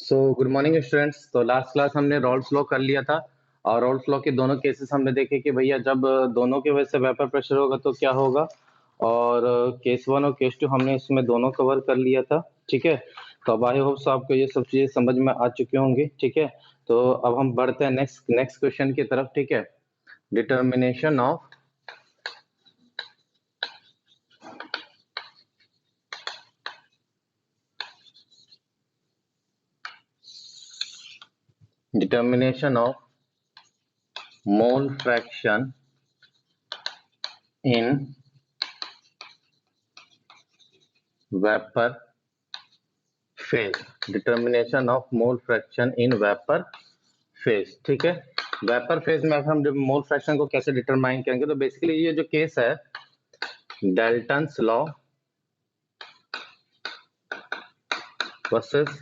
So good morning students. तो last class हमने Rawls law कर लिया था और रॉल्स लॉ के दोनों केसेस हमने देखे कि भैया जब दोनों की वजह से वेपर प्रेशर होगा तो क्या होगा। और केस वन और केस टू हमने इसमें दोनों कवर कर लिया था। ठीक है, तो अब आई होप आपको ये सब चीजें समझ में आ चुकी होंगी। ठीक है, तो अब हम बढ़ते हैं नेक्स्ट क्वेश्चन की तरफ। ठीक है, determination of mole fraction in vapour phase. Determination of mole fraction in vapour phase. ठीक है, वेपर फेज में हम जब मोल फ्रैक्शन को कैसे डिटरमाइन करेंगे, तो बेसिकली ये जो केस है Dalton's law versus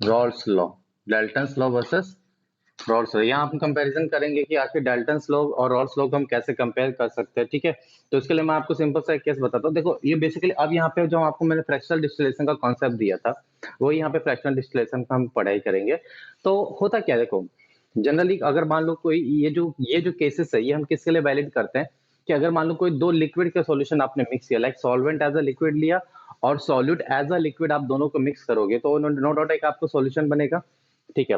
Rawls law. Dalton's law versus Rawls law, यहाँ हम कंपैरिजन करेंगे कि आखिर डाल्टन्स लॉ और रॉल्स लॉ को हम कैसे कंपेयर कर सकते हैं। ठीक है, तो इसके लिए मैं आपको सिंपल सा एक केस बताता हूँ। देखो ये बेसिकली अब यहाँ पे जो आपको मैंने फ्रैक्शनल डिस्टिलेशन का कॉन्सेप्ट दिया था वो यहाँ पे फ्रैक्शनल डिस्टिलेशन का हम पढ़ाई करेंगे। तो होता क्या है, देखो जनरली अगर मान लो कोई ये जो केसेस है ये हम किसके लिए वैलिड करते हैं कि अगर मान लो कोई दो लिक्विड का सॉल्यूशन आपने मिक्स किया, like solvent as a liquid लिया और सॉल्यूट एज अ लिक्विड, आप दोनों को मिक्स करोगे तो नो डाउट एक आपको सॉल्यूशन बनेगा। ठीक है,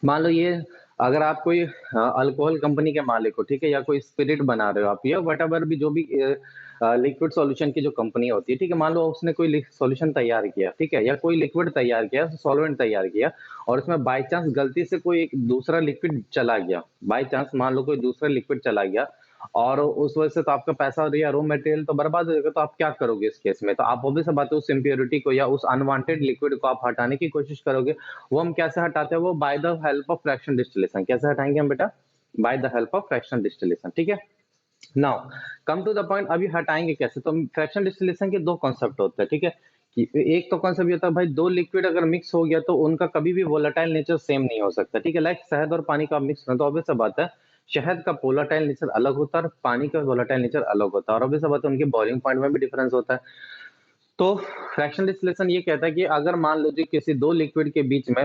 मान लो ये अगर आप कोई अल्कोहल कंपनी के मालिक हो, ठीक है, या कोई स्पिरिट बना रहे हो आप, या वट एवर भी जो भी लिक्विड सॉल्यूशन की जो कंपनी होती है, ठीक है, मान लो उसने कोई सॉल्यूशन तैयार किया, ठीक है, या कोई लिक्विड तैयार किया, सॉल्वेंट तैयार किया, और उसमें बाय चांस गलती से कोई एक दूसरा लिक्विड चला गया, बाय चांस मान लो कोई दूसरा लिक्विड चला गया और उस वजह से तो आपका पैसा या रो मटेरियल तो बर्बाद हो जाएगा। तो आप क्या करोगे इस केस में, तो आप ऑब्वियस बात है उस इम्प्योरिटी को या उस अनवांटेड लिक्विड को आप हटाने की कोशिश करोगे। वो हम कैसे हटाते हैं, वो by the help of fraction distillation. कैसे हटाएंगे हम बेटा, by the help of fraction distillation. ठीक है, now come to the point, अभी हटाएंगे कैसे। तो फ्रैक्शन डिस्टिलेशन के दो कॉन्सेप्ट होते हैं। ठीक है, कि एक तो कॉन्सेप्ट ये होता है भाई दो लिक्विड अगर मिक्स हो गया तो उनका कभी भी वोलेटाइल नेचर सेम नहीं हो सकता। ठीक है, लाइक शहद और पानी का मिक्स होना, तो ऑब्वियस सा बात है शहद का वोलेटाइल नेचर अलग होता है और पानी का वोलेटाइल नेचर अलग होता है, और ऑब्वियस सा बात है उनके बॉइलिंग पॉइंट में भी डिफरेंस होता है। तो फ्रैक्शन डिस्टिलेशन ये कहता है कि अगर मान लीजिए किसी दो लिक्विड के बीच में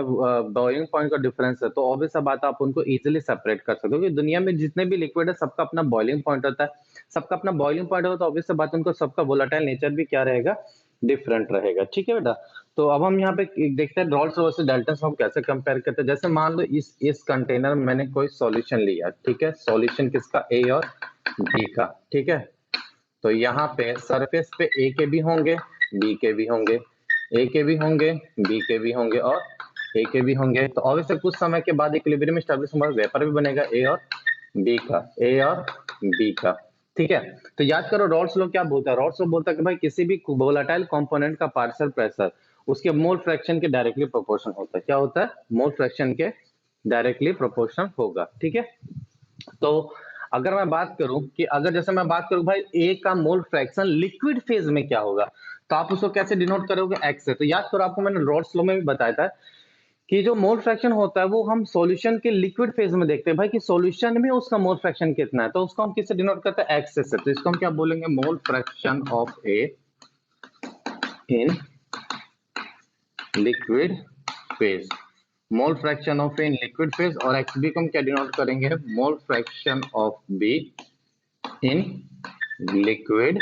बॉइलिंग पॉइंट का डिफरेंस है तो ऑब्वियस सा बात है आप उनको इजीली सेपरेट कर सकते हो, क्योंकि दुनिया में जितने भी लिक्विड है सबका अपना बॉइलिंग पॉइंट होता है। सबका अपना बॉइलिंग पॉइंट होता है तो ऑब्वियस सा बात है उनको सबका वोलेटाइल नेचर भी क्या रहेगा, डिफरेंट रहेगा। ठीक है बेटा, तो अब हम यहाँ पे देखते हैं रॉल्स वर्सेस डाल्टन्स हम कैसे कंपेयर करते हैं। जैसे मान लो इस कंटेनर में मैंने कोई सॉल्यूशन लिया, ठीक है, सॉल्यूशन किसका, ए और बी का। ठीक है, तो यहाँ पे सरफेस पे ए के भी होंगे, बी के भी होंगे, ए के भी होंगे, बी के भी होंगे और ए के भी होंगे। तो ऑब्वियसली कुछ समय के बाद इक्विलिब्रियम स्टेब्लिश होगा, वेपर भी बनेगा ए और बी का, ए और बी का। ठीक है, तो याद करो रॉल्स लॉ क्या बोलता है, रॉल्स लॉ बोलता है कि भाई किसी भी वोलेटाइल कंपोनेंट का पार्शियल प्रेशर उसके मोल फ्रैक्शन के डायरेक्टली प्रोपोर्शन होता है। क्या होता है, मोल फ्रैक्शन के डायरेक्टली प्रोपोर्शन होगा। ठीक है, तो अगर मैं बात करूं कि अगर जैसे मैं बात करूं भाई ए का मोल फ्रैक्शन लिक्विड फेज में क्या होगा, तो आप उसको कैसे डिनोट करोगे, एक्स से। तो याद करो आपको मैंने रॉल्स लॉ में भी बताया था कि जो मोल फ्रैक्शन होता है वो हम सॉल्यूशन के लिक्विड फेज में देखते हैं भाई कि सॉल्यूशन में उसका मोल फ्रैक्शन कितना है, तो उसको हम किससे डिनोट करते हैं, एक्स से। तो इसको हम क्या बोलेंगे, मोल fraction of A in liquid phase, mole fraction of A in liquid phase, और एक्स बी को हम क्या डिनोट करेंगे, मोल fraction of B in liquid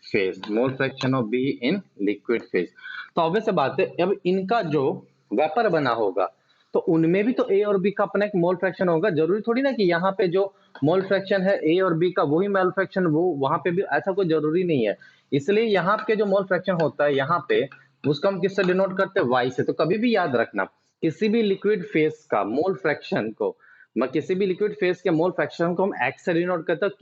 phase, mole fraction of B in liquid phase. तो ऑब्वियस बात है अब इनका जो वेपर बना होगा तो उनमें भी तो ए और बी का अपना एक मोल फ्रैक्शन होगा। जरूरी थोड़ी ना कि यहाँ पे जो मोल फ्रैक्शन है ए और बी का वही मोल फ्रैक्शन वो वहां पे भी, ऐसा कोई जरूरी नहीं है। इसलिए यहाँ पे जो मोल फ्रैक्शन होता है यहाँ पे उसको हम किससे डिनोट करते हैं, वाई से। तो कभी भी याद रखना किसी भी लिक्विड फेज का मोल फ्रैक्शन को, मैं किसी भी लिक्विड फेज के मोल फ्रैक्शन को हम एक्स से डिनोट करते हैं,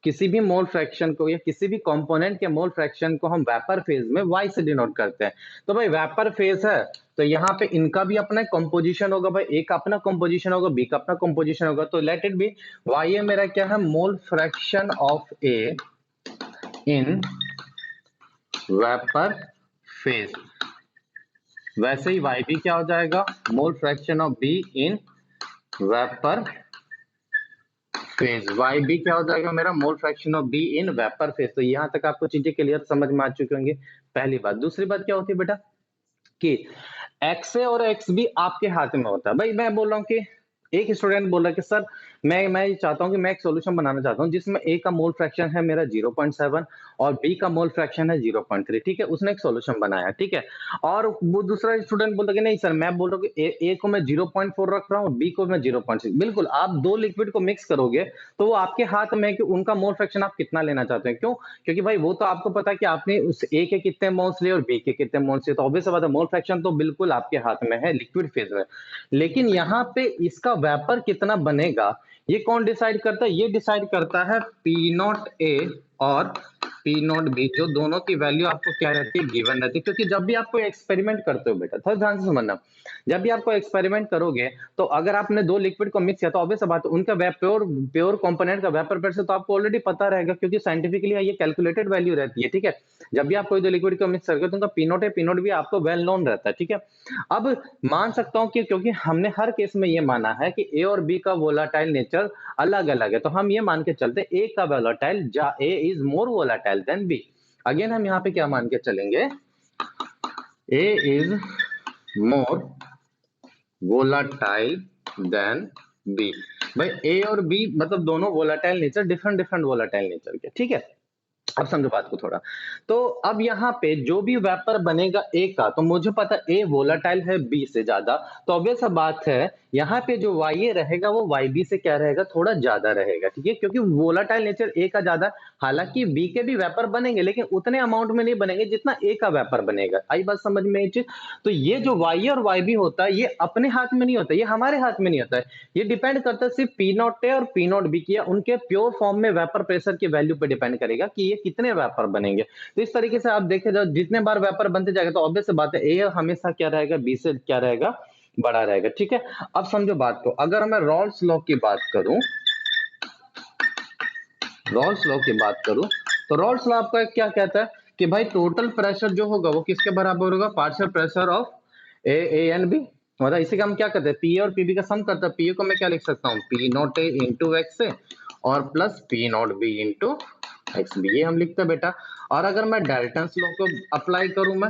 किसी भी मोल फ्रैक्शन को या किसी भी कंपोनेंट के मोल फ्रैक्शन को हम वेपर फेज में वाई से डिनोट करते हैं। तो भाई वेपर फेज है तो यहाँ पे इनका भी अपना कंपोजिशन होगा, भाई ए का अपना कंपोजिशन होगा, बी का अपना कंपोजिशन होगा। तो let it be y A मेरा क्या है, mole fraction of A in vapour phase. वैसे ही वाई बी क्या हो जाएगा, mole fraction of B in vapour phase, y B क्या हो जाएगा मेरा, mole fraction of B in vapour phase. तो यहाँ तक आपको चीजें क्लियर समझ में आ चुकी होंगी। पहली बात। दूसरी बात क्या होती है बेटा कि एक्स ए और एक्स बी आपके हाथ में होता है। भाई मैं बोल रहा हूँ कि एक स्टूडेंट बोल रहा है कि सर मैं ये चाहता हूँ कि मैं एक सॉल्यूशन बनाना चाहता हूँ जिसमें ए का मोल फ्रैक्शन है मेरा 0.7 और बी का मोल फ्रैक्शन है 0.3। ठीक है, उसने एक सॉल्यूशन बनाया। ठीक है, और वो दूसरा स्टूडेंट बोल रहा है कि नहीं सर मैं बोल रहा हूँ कि ए को मैं 0.4 रख रहा हूँ, बी को मैं 0.6। बिल्कुल, आप दो लिक्विड को मिक्स करोगे तो वो आपके हाथ में है कि उनका मोल फ्रैक्शन आप कितना लेना चाहते हैं। क्यों? क्योंकि भाई वो तो आपको पता है कि आपने उस ए के कितने मोल्स लिए और बी के कितने मोल्स लिए, तो ऑब्वियस बात है मोल फ्रैक्शन तो बिल्कुल आपके हाथ में है लिक्विड फेज में। लेकिन यहाँ पे इसका वेपर कितना बनेगा ये कौन डिसाइड करता है? ये डिसाइड करता है पी नॉट ए और पी नॉट बी, जो दोनों की वैल्यू आपको क्या रहती है, गिवन रहती है। क्योंकि जब भी आप कोई एक्सपेरिमेंट करते हो बेटा, थोड़ा ध्यान से समझना, जब भी आप कोई एक्सपेरिमेंट करोगे तो अगर आपने दो लिक्विड को मिक्स किया तो ऑब्वियस बात है उनका प्योर प्योर कंपोनेंट का वेपर प्रेशर तो आपको ऑलरेडी पता रहेगा, क्योंकि साइंटिफिकली ये कैलकुलेटेड वैल्यू रहती है। ठीक है, जब भी आप कोई दो लिक्विड को मिक्स करते हो तो उनका पी नॉट है पी नॉट भी आपको वेल नोन रहता है। ठीक है, अब मान सकता हूं कि क्योंकि हमने हर केस में ये माना है कि ए और बी का वोलाटाइल नेचर अलग अलग है, तो हम ये मान के चलते ए का volatile A is more volatile than B. Again हम यहाँ पे क्या मान के चलेंगे, A is more volatile than B. भाई ए और बी मतलब दोनों volatile nature, different different volatile nature के। ठीक है, अब समझो बात को थोड़ा। तो अब यहाँ पे जो भी वेपर बनेगा ए का, तो मुझे पता ए वोलाटाइल है बी से ज्यादा, तो ऑब्वियस बात है यहाँ पे जो वाई ए रहेगा वो वाई बी से क्या रहेगा, थोड़ा ज्यादा रहेगा। ठीक है, क्योंकि वोलाटाइल नेचर ए का ज्यादा, हालांकि बी के भी वेपर बनेंगे लेकिन उतने अमाउंट में नहीं बनेंगे जितना ए का वेपर बनेगा। आई बात समझ में ये चीज? तो ये जो वाई ए और वाई बी होता है ये अपने हाथ में नहीं होता, ये हमारे हाथ में नहीं होता है। ये डिपेंड करता है सिर्फ पी नॉट ए और पी नॉट बी की, उनके प्योर फॉर्म में वेपर प्रेशर की वैल्यू पे डिपेंड करेगा कि ये कितने वेपर बनेंगे। तो इस तरीके से आप देखे जाओ जितने बार वेपर बनते जाएगा तो ऑब्वियस बात है ए हमेशा क्या रहेगा, बी से क्या रहेगा, बड़ा रहेगा। ठीक है, अब समझो बात को। अगर मैं रॉल्स लॉ की बात करूं, रॉल्स लॉ की बात करूं तो रॉल्स लॉ आपका क्या कहता है कि भाई टोटल प्रेशर जो होगा वो किसके बराबर होगा, partial pressure of A and B. मतलब इसी का हम क्या करते हैं, पी और पीबी का सम करते हैं। पी को मैं क्या लिख सकता हूँ, P not A into x A और plus P not B into x B, ये हम लिखते हैं बेटा। और अगर मैं डाल्टन्स लॉ को अप्लाई करूं, मैं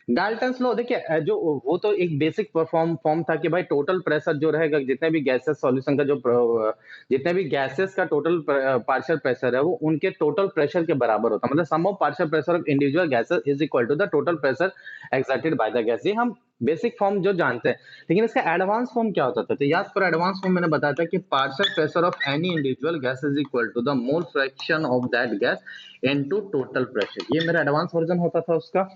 डाल्टन्स लॉ देखिए जो वो तो एक बेसिक फॉर्म फॉर्म था कि भाई टोटल प्रेशर जो रहेगा, जितने भी गैसेस सॉल्यूशन का जो जितने भी गैसेस का टोटल पार्शियल प्रेशर है वो उनके टोटल प्रेशर के बराबर होता है। मतलब sum of partial pressure of individual gases is equal to the total pressure exerted by the gas. ये हम बेसिक फॉर्म जो जानते हैं, लेकिन इसका एडवांस फॉर्म क्या होता था? तो याद करो, एडवांस फॉर्म मैंने बताया था कि partial pressure of any individual gas is equal to the mole fraction of that gas into total pressure. ये मेरा एडवांस वर्जन होता था उसका।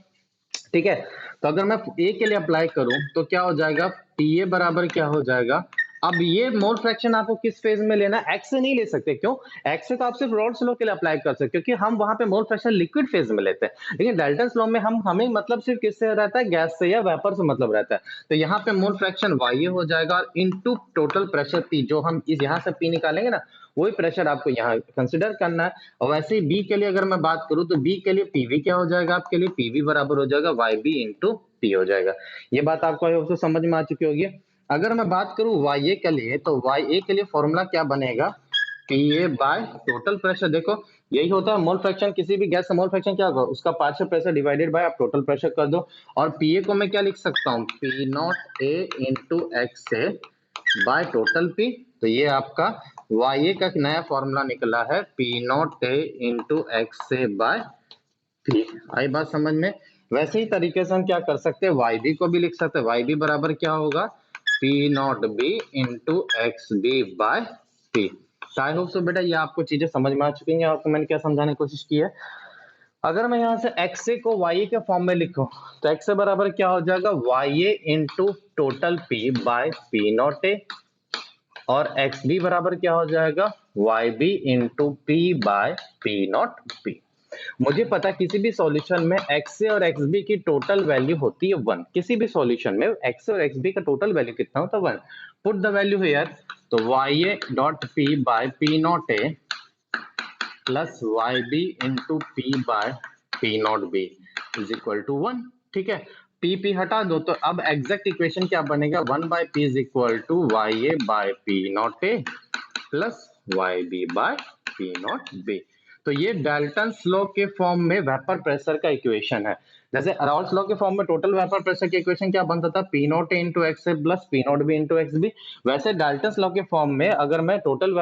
ठीक है, तो अगर मैं ए के लिए अप्लाई करूं तो क्या हो जाएगा, पी ए बराबर क्या हो जाएगा। अब ये मोल फ्रैक्शन आपको किस फेज में लेना है, एक्स से नहीं ले सकते। क्यों? एक्स से तो आप सिर्फ रॉल्स लॉ के लिए अप्लाई कर सकते, क्योंकि हम वहां पे मोल फ्रैक्शन लिक्विड फेज में लेते हैं। लेकिन डाल्टन्स लॉ में हमें मतलब सिर्फ किससे रहता है, गैस से या वेपर से मतलब रहता है। तो यहाँ पे मोल फ्रैक्शन वाई हो जाएगा और इनटू टोटल प्रेशर पी, जो हम इस यहाँ से पी निकालेंगे ना वही प्रेशर आपको यहाँ कंसिडर करना है। और वैसे ही बी के लिए अगर मैं बात करूं तो बी के लिए पीवी क्या हो जाएगा, आपके लिए पीवी बराबर हो जाएगा वाई बी इंटू पी हो जाएगा। ये बात आपको समझ में आ चुकी होगी। अगर मैं बात करूं वाई ए के लिए तो वाई ए के लिए फॉर्मूला क्या बनेगा, P A by total pressure. देखो यही होता है मोल फ्रैक्शन, किसी भी गैस का मोल फ्रैक्शन क्या होगा, उसका पार्शियल प्रेशर डिवाइडेड बाय आप टोटल प्रेशर कर दो। और पी ए को मैं क्या लिख सकता हूँ, P not A into x A by total P. तो ये आपका वाई ए का नया फॉर्मूला निकला है, P not A into x A by P. आई बात समझ में? वैसे ही तरीके से हम क्या कर सकते हैं, वाई बी को भी लिख सकते हैं। वाई बी बराबर क्या होगा, p not B into x B by P. I hope so बेटा ये आपको चीजें समझ में आ चुकी हैं। आपको मैंने क्या समझाने की कोशिश की है। अगर मैं यहाँ से एक्स ए को वाई ए के फॉर्म में लिखूं तो एक्स ए बराबर क्या हो जाएगा, y A into total p by P not A, और एक्स बी बराबर क्या हो जाएगा, y B into p by P naught p. मुझे पता किसी भी सॉल्यूशन में एक्स ए और एक्स बी की टोटल वैल्यू होती है 1। किसी भी सॉल्यूशन में एक्स ए और एक्स बी का टोटल वैल्यू कितना होता है, 1। पुट द वैल्यू हियर, तो y A dot p by P not A plus Y B into p by P not B is equal to 1। ठीक है, P हटा दो तो अब एग्जैक्ट इक्वेशन क्या बनेगा, 1/p is equal to y A by P not A plus Y B by P not B. तो ये डाल्टन्स लॉ के फॉर्म में वेपर प्रेशर का इक्वेशन है। जैसे राउल्स लॉ के फॉर्म में टोटल वेपर प्रेशर की इक्वेशन क्या बनता था, p not A into x A plus P not B into x B. वैसे डाल्टन्स लॉ के फॉर्म में अगर मैं टोटल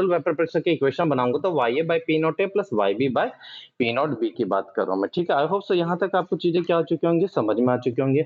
वेपर प्रेशर की इक्वेशन बनाऊंगा तो y A by P not A plus Y B by P not B की बात कर रहा हूं मैं। ठीक है, आई होप सो यहाँ तक आपको चीजें क्या हो चुकी होंगी, समझ में आ चुकी होंगी।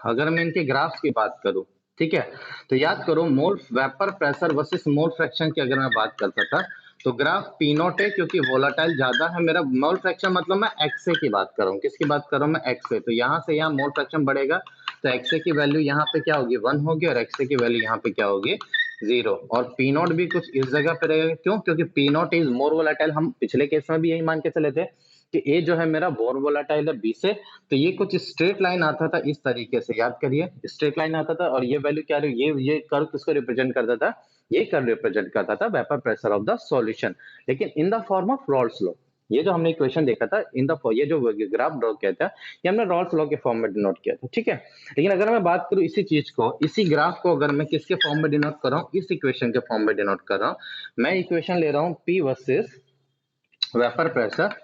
अगर मैं इनके ग्राफ्स की बात करूं, ठीक है, तो याद करो mole vapour pressure versus mole fraction की अगर मैं बात करता था तो ग्राफ पी नॉट है, क्योंकि वोलाटाइल ज्यादा है मेरा। मोल फ्रैक्शन मतलब मैं एक्सए की बात कर रहा हूँ, किसकी बात कर रहा हूँ मैं, एक्सए। तो यहाँ से यहाँ मोल फ्रैक्शन बढ़ेगा तो एक्सए की वैल्यू यहाँ पे क्या होगी, 1 होगी, और एक्सए की वैल्यू यहाँ पे क्या होगी, 0। और पी नॉट भी कुछ इस जगह पे रहेगा, क्यों, क्योंकि P not is more volatile. हम पिछले केस में भी यही मान के चले थे कि ए जो है मेरा बोर वोलाटाइल है बी से। तो ये कुछ स्ट्रेट लाइन आता था इस तरीके से, याद करिए, स्ट्रेट लाइन आता था, और ये वैल्यू क्या रही, ये कर्व किसको रिप्रेजेंट करता था, ये कर्व रिप्रेजेंट करता था vapour pressure of the solution, लेकिन in the form of Raoult's law. ये जो हमने इक्वेशन देखा था इन द, ये जो ग्राफ ड्रॉ किया था ये हमने रॉल्स लॉ के फॉर्म में डिनोट किया था, ठीक है। लेकिन अगर मैं बात करूं इसी चीज को, इसी ग्राफ को अगर मैं किसके फॉर्म में डिनोट कर रहा हूं, इस इक्वेशन के फॉर्म में डिनोट कर रहा हूं। मैं इक्वेशन ले रहा हूं पी वर्सेस वेपर प्रेशर,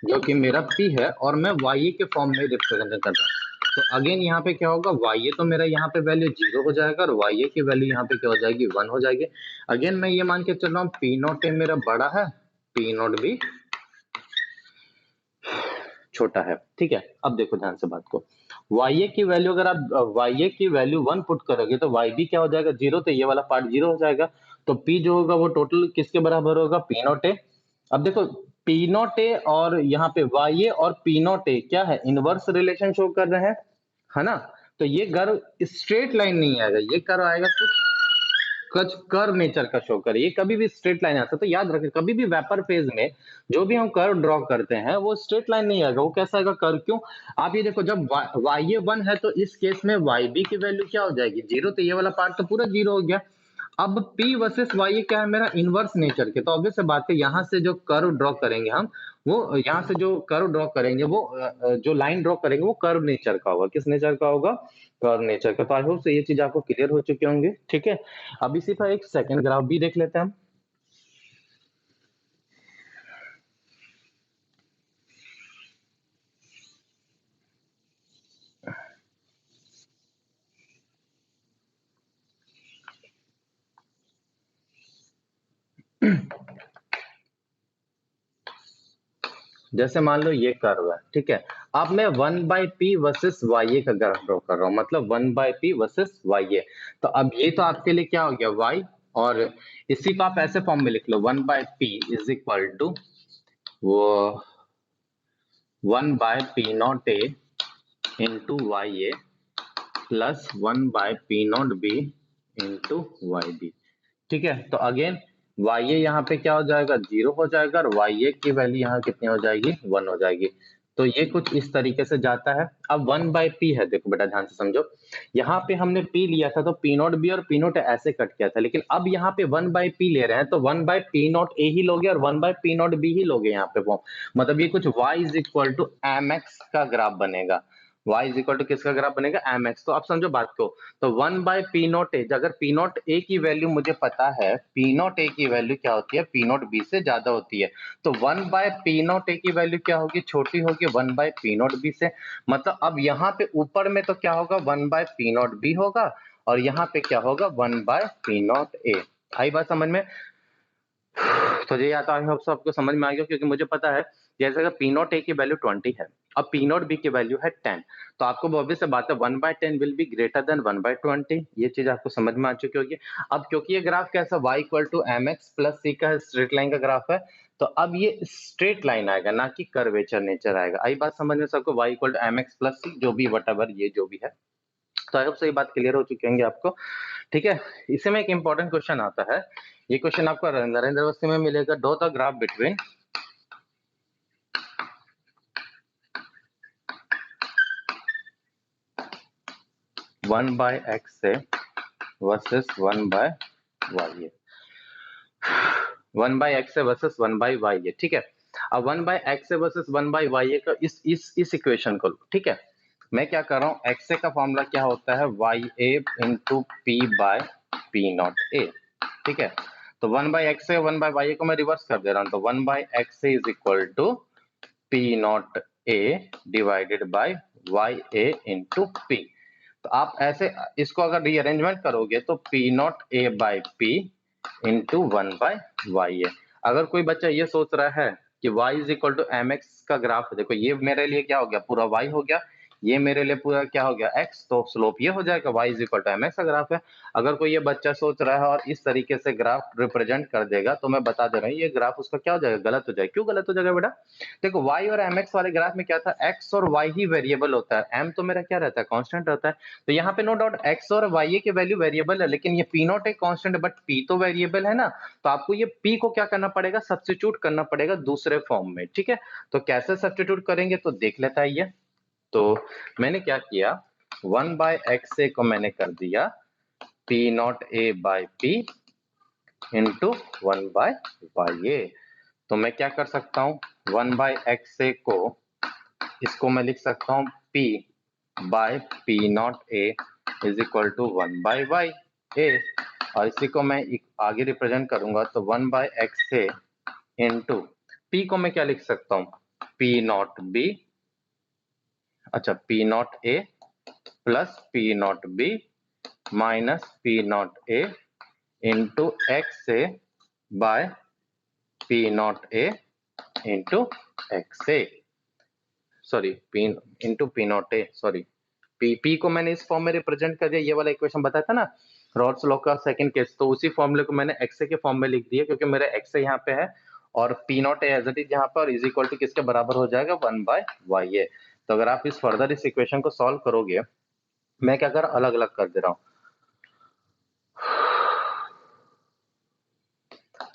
जो कि मेरा P है, और मैं YA के फॉर्म में रिप्रेजेंट कर रहा हूँ। तो अगेन यहाँ पे क्या होगा, YA तो मेरा यहाँ पे वैल्यू 0 हो जाएगा, और YA की वैल्यू यहाँ पे क्या हो जाएगी, 1 हो जाएगी। अगेन मैं ये मान के चल रहा हूँ P नॉट ए मेरा बड़ा है, P नॉट भी छोटा है, ठीक है। अब देखो ध्यान से बात को, YA की वैल्यू अगर आप YA की वैल्यू 1 पुट करोगे तो YB क्या हो जाएगा, 0। तो ये वाला पार्ट 0 हो जाएगा। तो P जो होगा वो टोटल किसके बराबर होगा, P नॉट ए। अब देखो P नॉट ए और यहाँ पे YA और P नॉट ए क्या है, इनवर्स रिलेशन शो कर रहे हैं, है ना। तो ये कर्व स्ट्रेट लाइन नहीं आएगा, ये कर्व आएगा कुछ कुछ कर्व नेचर का शो करे, ये कभी भी स्ट्रेट लाइन आता है। तो याद रखें कभी भी वेपर फेज में जो भी हम कर्व ड्रॉ करते हैं वो स्ट्रेट लाइन नहीं आएगा, वो कैसा आएगा, कर्व। क्यों, आप ये देखो, जब YA 1 है तो इस केस में YB की वैल्यू क्या हो जाएगी, 0। तो ये वाला पार्ट तो पूरा 0 हो गया। अब P वर्सेस YA क्या है मेरा, इनवर्स नेचर के। तो ऑब्वियस से बात है, यहाँ से जो कर्व ड्रॉ करेंगे हम, वो यहाँ से जो कर्व ड्रॉ करेंगे वो जो लाइन ड्रॉ करेंगे वो कर्व नेचर का होगा। किस नेचर का होगा, कर्व नेचर का। तो आई होप से ये चीज आपको क्लियर हो चुकी होंगी, ठीक है। अब इसी पर एक सेकंड ग्राफ भी देख लेते हैं हम। जैसे मान लो ये कर्व है, ठीक है। अब मैं 1/p वर्सेस YA का ग्राफ ड्रॉ कर रहा हूँ, मतलब 1/p वर्सेस YA। तो अब ये तो आपके लिए क्या हो गया, y, और इसी को आप ऐसे फॉर्म में लिख लो, 1/p इज इक्वल टू वो 1/p not a into YA plus 1/p not b into YB, ठीक है। तो अगेन YA यहाँ पे क्या हो जाएगा, 0 हो जाएगा, और YA की वैल्यू यहाँ कितनी हो जाएगी, 1 हो जाएगी। तो ये कुछ इस तरीके से जाता है। अब 1/p है, देखो बेटा ध्यान से समझो, यहाँ पे हमने P लिया था तो P नॉट B और P नॉट ऐसे कट किया था, लेकिन अब यहाँ पे 1/p ले रहे हैं तो 1/p नॉट A ही लोगे और 1/p नॉट B ही लोगे यहाँ पे फॉर्म। मतलब ये कुछ y is equal to mx का ग्राफ बनेगा, y इज इक्वल टू किसका ग्राफ बनेगा, mx। तो आप समझो बात को, तो 1/p नॉट ए, अगर p नॉट ए की वैल्यू मुझे पता है, p नॉट ए की वैल्यू क्या होती है, p नॉट बी से ज्यादा होती है। तो 1/p नॉट ए की वैल्यू क्या होगी, छोटी होगी 1/p नॉट बी से। मतलब अब यहाँ पे ऊपर में तो क्या होगा, 1/p नॉट बी होगा, और यहाँ पे क्या होगा, 1/p नॉट ए। आई बात समझ में। तो ये या तो आई होप आपको समझ में आ गया, क्योंकि मुझे पता है जैसे अगर पी नॉट ए की वैल्यू 20 है, अब पी नॉट बी की वैल्यू है 10, तो आपको ऑब्वियस बात है 1/10 विल बी ग्रेटर देन 1/20। ये चीज आपको समझ में आ चुकी होगी। अब क्योंकि ये ग्राफ कैसा, y equal to mx plus c का स्ट्रेट लाइन का ग्राफ है, तो अब ये स्ट्रेट लाइन आएगा, ना कि कर्वेचर नेचर आएगा। आई बात समझ में सबको, y equal to mx plus c, जो भी वट ये जो भी है। तो आई होप ये बात क्लियर हो चुकी होंगी आपको, ठीक है। इसी में एक इंपॉर्टेंट क्वेश्चन आता है, ये क्वेश्चन आपको नरेंद्र अवस्थी में मिलेगा। Draw the graph between one by x A versus 1/y A, 1/x versus 1/y ए, ठीक है। अब 1/x वर्सेस 1/y का इस इक्वेशन को लो, ठीक है। मैं क्या कर रहा हूँ, एक्स का फॉर्मूला क्या होता है, y A into p by P not A, ठीक है। तो 1/x और 1/y को मैं रिवर्स कर दे रहा हूँ, तो 1/x is equal to p not A divided by y A into p. तो आप ऐसे इसको अगर रीअरेंजमेंट करोगे तो P not A by p into 1/y A. अगर कोई बच्चा ये सोच रहा है कि y is equal to m x का ग्राफ, देखो ये मेरे लिए क्या हो गया, पूरा y हो गया, ये मेरे लिए पूरा क्या हो गया, x, तो स्लोप ये हो जाएगा, y is equal to m x का ग्राफ है। अगर कोई ये बच्चा सोच रहा है और इस तरीके से ग्राफ रिप्रेजेंट कर देगा, तो मैं बता दे रहा हूँ ये ग्राफ उसका क्या हो जाएगा, गलत हो जाएगा। क्यों गलत हो जाएगा बेटा, देखो y और mx वाले ग्राफ में क्या था, x और y ही वेरिएबल होता है, m तो मेरा क्या रहता है, कांस्टेंट रहता है। तो यहाँ पे नो डाउट x और y की वैल्यू वेरिएबल है, लेकिन ये p नॉट एक कांस्टेंट है, बट p तो वेरिएबल है ना। तो आपको ये p को क्या करना पड़ेगा, सब्स्टिट्यूट करना पड़ेगा दूसरे फॉर्म में, ठीक है। तो कैसे सब्स्टिट्यूट करेंगे, तो देख लेता है ये। तो मैंने क्या किया, 1/x को मैंने कर दिया p not a by p into 1/y। तो मैं क्या कर सकता हूँ, 1/x को इसको मैं लिख सकता हूँ p by p not a is equal to 1/y a, और इसी को मैं आगे रिप्रेजेंट करूंगा तो 1/x a इंटू p को मैं क्या लिख सकता हूँ, p नॉट b, अच्छा p not a plus p not b minus p not a into x a by p not a into x a, sorry p into p not a, sorry p को मैंने इस form में represent कर दिया, ये वाला equation बताया था ना रॉल्स लॉ का सेकंड केस, तो उसी फॉर्मूले को मैंने एक्स के फॉर्म में लिख दिया, क्योंकि मेरा एक्स यहाँ पे है और p naught as it is यहाँ पर इज इक्वल टू किसके बराबर हो जाएगा, 1/y। तो अगर आप इस फर्दर इस इक्वेशन को सॉल्व करोगे, मैं क्या कर अलग अलग कर दे रहा हूँ,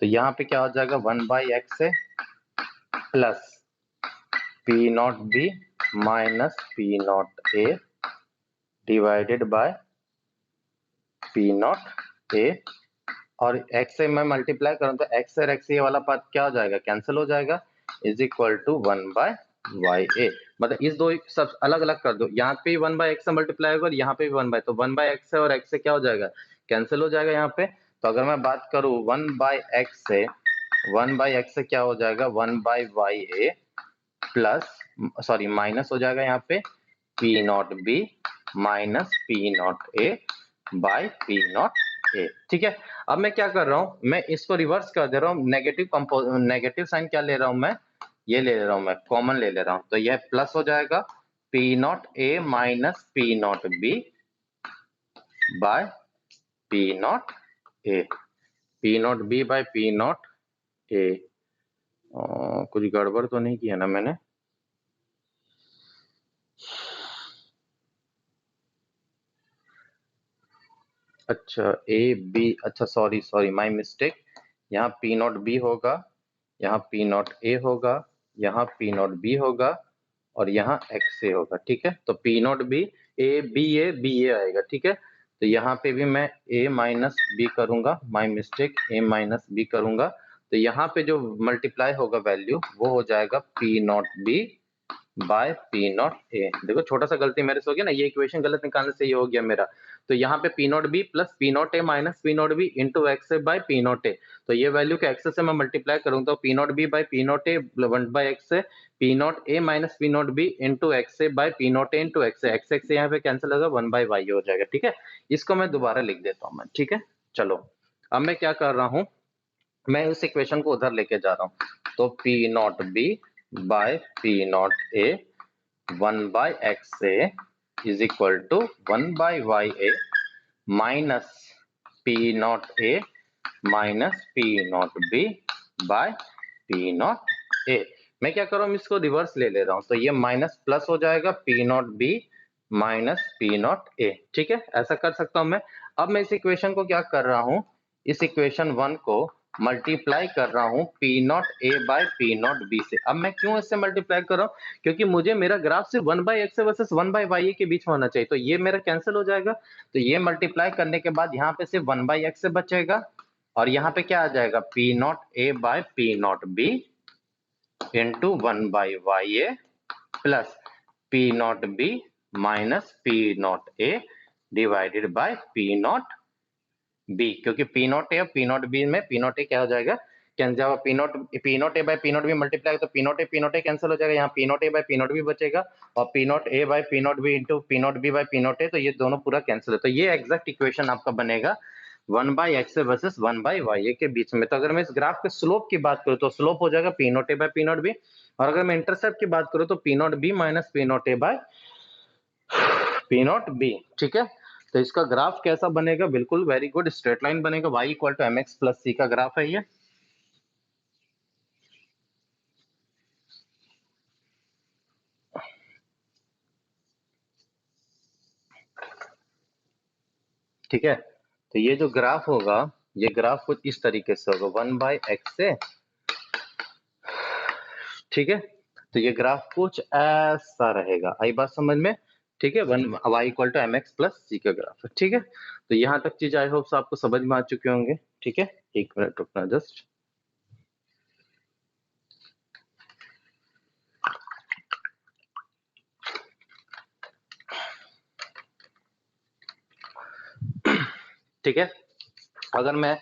तो यहाँ पे क्या हो जाएगा, 1/x plus P not be minus p not A divided by P not A, और x से मैं मल्टीप्लाई करूं तो x और x ये वाला पार्ट क्या हो जाएगा, कैंसिल हो जाएगा, इज इक्वल टू 1/y। मतलब इस दो सब अलग अलग कर दो, यहाँ पे 1/x से मल्टीप्लाई होगा और यहाँ पे भी 1/, तो 1/x से और x से क्या हो जाएगा, कैंसिल हो जाएगा यहाँ पे। तो अगर मैं बात करूं 1/x से, 1/x से क्या हो जाएगा, 1/y प्लस, सॉरी माइनस हो जाएगा यहाँ पे P not be minus p not A by P not A, ठीक है। अब मैं क्या कर रहा हूं, मैं इसको रिवर्स कर दे रहा हूं, नेगेटिव साइन क्या ले रहा हूं मैं, ये ले रहा हूं मैं, कॉमन ले रहा हूं, तो यह प्लस हो जाएगा P not A minus p not B by P not A, P not B by P not a. कुछ गड़बड़ तो नहीं किया ना मैंने, अच्छा ए बी, अच्छा सॉरी सॉरी माय मिस्टेक, यहाँ पी नॉट बी होगा, यहाँ पी नॉट ए होगा, यहाँ पी नॉट बी होगा और यहाँ एक्स ए होगा, ठीक है। तो P not B B A आएगा, ठीक है। तो यहाँ पे भी मैं ए माइनस बी करूंगा, my mistake, A minus B करूंगा, तो यहाँ पे जो मल्टीप्लाई होगा वैल्यू वो हो जाएगा P not B by P not a. देखो छोटा सा गलती मेरे से हो गया ना, ये इक्वेशन गलत निकालने से ये हो गया मेरा। तो यहाँ पे P not be plus P not A minus p not B into x A by P not a, तो ये वैल्यू के एक्स से मैं मल्टीप्लाई करूँ तो P not B by P not A 1/x है, P not A minus p not B into x A by P not A into x A, x यहाँ पे कैंसिल होगा 1/y हो जाएगा, ठीक है। इसको मैं दोबारा लिख देता हूँ मैं, ठीक है। चलो अब मैं क्या कर रहा हूँ, मैं उस इक्वेशन को उधर लेके जा रहा हूँ, तो P not B by P not A 1/x A is equal to 1/y A minus p not A minus p not B by P not A. मैं क्या कर रहा हूँ, इसको रिवर्स ले रहा हूँ, तो ये माइनस प्लस हो जाएगा P not be minus p not A, ठीक है, ऐसा कर सकता हूँ मैं। अब मैं इस इक्वेशन को क्या कर रहा हूँ, इस इक्वेशन 1 को मल्टीप्लाई कर रहा हूँ P not A by P not be से। अब मैं क्यों इससे मल्टीप्लाई कर रहा हूँ, क्योंकि मुझे मेरा ग्राफ सिर्फ 1/x वर्सेस 1/y के बीच में होना चाहिए, तो ये मेरा कैंसिल हो जाएगा। तो ये मल्टीप्लाई करने के बाद यहाँ पे सिर्फ 1/x से बचेगा और यहाँ पे क्या आ जाएगा, P not A by P not B into 1/YA plus P not B minus P not A divided by P not B, क्योंकि P नॉट A और P नॉट B में P नॉट A क्या हो जाएगा, cancel जाएगा, P not A by P not B multiply तो P not A cancel हो जाएगा, यहाँ P not A by P not B बचेगा और P not A by P not B into P not B by P not A, तो ये दोनों पूरा कैंसिल है। तो ये एग्जैक्ट इक्वेशन आपका बनेगा 1/x वर्सेस 1/y के बीच में। तो अगर मैं इस ग्राफ के स्लोप की बात करूं तो स्लोप हो जाएगा P not A by P not B, और अगर मैं इंटरसेप्ट की बात करूं तो P not B minus P not A by P not B। ठीक है, तो इसका ग्राफ कैसा बनेगा, बिल्कुल वेरी गुड स्ट्रेट लाइन बनेगा, y equal to mx plus c का ग्राफ है ये। ठीक है, तो ये जो ग्राफ होगा, ये ग्राफ कुछ इस तरीके से होगा 1/x से, ठीक है, तो ये ग्राफ कुछ ऐसा रहेगा, आई बात समझ में। ठीक है, one y equal to mx plus c का ग्राफ है। ठीक है, तो यहाँ तक चीज आई होप आपको समझ में आ चुके होंगे। ठीक है, एक मिनट रुकना जस्ट। ठीक है, अगर मैं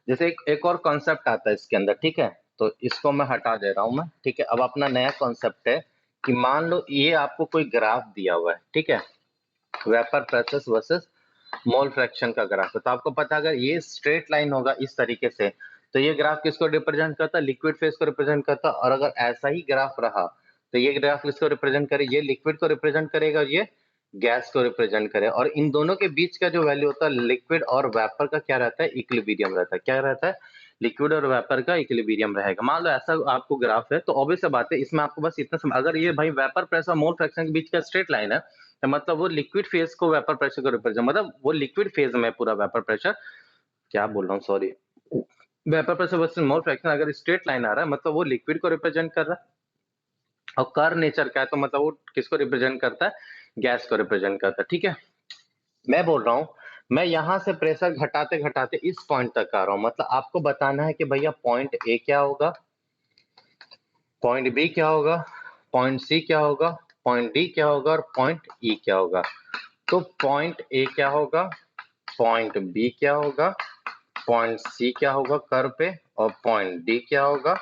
जैसे एक और कॉन्सेप्ट आता है इसके अंदर, ठीक है, तो इसको मैं हटा दे रहा हूं मैं। ठीक है, अब अपना नया कॉन्सेप्ट है कि मान लो ये आपको कोई ग्राफ दिया हुआ है, ठीक है, vapour pressure versus mole fraction का ग्राफ है, तो आपको पता है अगर ये स्ट्रेट लाइन होगा इस तरीके से, तो ये ग्राफ किसको रिप्रेजेंट करता है, लिक्विड फेज को रिप्रेजेंट करता है, और अगर ऐसा ही ग्राफ रहा तो ये ग्राफ किसको रिप्रेजेंट करे, ये लिक्विड को रिप्रेजेंट करेगा और ये गैस को रिप्रेजेंट करे, और इन दोनों के बीच का जो वैल्यू होता है लिक्विड और वेपर का क्या रहता है, इक्विलिब्रियम रहता है। क्या रहता है, लिक्विड और वेपर का इक्विलिब्रियम रहेगा। मान लो ऐसा आपको ग्राफ है, तो ऑब्वियस बात है इसमें आपको बस इतना अगर ये भाई वेपर प्रेशर मोल फ्रैक्शन के बीच का स्ट्रेट लाइन है, तो मतलब वो लिक्विड फेज को वेपर प्रेशर को रिप्रेजेंट, मतलब वो लिक्विड फेज में पूरा वेपर प्रेशर, क्या बोल रहा हूँ sorry, vapour pressure versus mole fraction अगर स्ट्रेट लाइन आ रहा है मतलब वो लिक्विड को रिप्रेजेंट कर रहा है, और कर नेचर का है तो मतलब वो किसको रिप्रेजेंट करता है, गैस को रिप्रेजेंट करता है। ठीक है, मैं बोल रहा हूं, मैं यहां से प्रेशर घटाते घटाते इस पॉइंट तक आ रहा हूं, मतलब आपको बताना है कि भैया पॉइंट ए क्या होगा, पॉइंट बी क्या होगा, पॉइंट सी क्या होगा, पॉइंट डी क्या होगा और पॉइंट ई क्या होगा। तो पॉइंट ए क्या होगा, पॉइंट बी क्या होगा, पॉइंट सी क्या होगा कर्व पे, और पॉइंट डी क्या होगा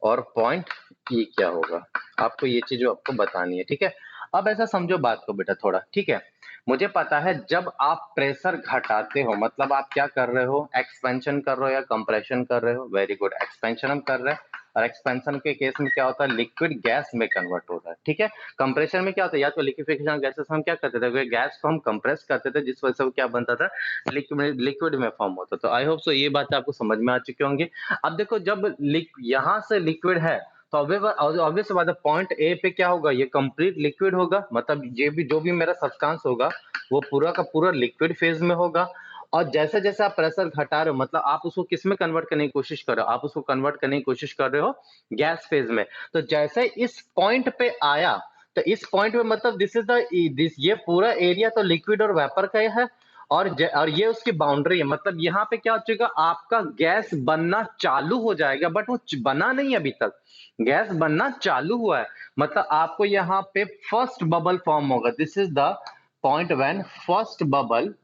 और पॉइंट ई क्या होगा। आपको ये चीज आपको बतानी है। ठीक है, अब ऐसा समझो बात को बेटा थोड़ा। ठीक है, मुझे पता है जब आप प्रेशर घटाते हो मतलब आप क्या कर रहे हो, एक्सपेंशन कर रहे हो या कंप्रेशन कर रहे हो। वेरी गुड, एक्सपेंशन हम कर रहे हैं, और एक्सपेंशन के केस में क्या होता है, लिक्विड गैस में कन्वर्ट होता है। ठीक है, कंप्रेशन में क्या होता है, या तो लिक्विफिकेशन गैसेस हम क्या करते थे, गैस को हम कंप्रेस करते थे जिस वजह से वो क्या बनता था, लिक्विड में फॉर्म होता। तो आई होप सो ये बात आपको समझ में आ चुकी होंगी। अब देखो जब यहाँ से लिक्विड है तो ऑब्वियस बात है पॉइंट ए पे क्या होगा, ये कंप्लीट लिक्विड होगा, मतलब ये भी जो भी मेरा सब्सटेंस होगा वो पूरा का पूरा लिक्विड फेज में होगा। और जैसे जैसे आप प्रेशर घटा रहे हो मतलब आप उसको किस में कन्वर्ट करने की कोशिश कर रहे हो, आप उसको कन्वर्ट करने की कोशिश कर रहे हो गैस फेज में। तो जैसे इस पॉइंट पे आया तो इस पॉइंट पे मतलब दिस इज दिस ये पूरा एरिया तो लिक्विड और वेपर का है, और ये उसकी बाउंड्री है, मतलब यहाँ पे क्या हो चुका, आपका गैस बनना चालू हो जाएगा, बट वो बना नहीं अभी तक, गैस बनना चालू हुआ है। मतलब आपको यहाँ पे फर्स्ट बबल फॉर्म होगा, this is the point when first bubble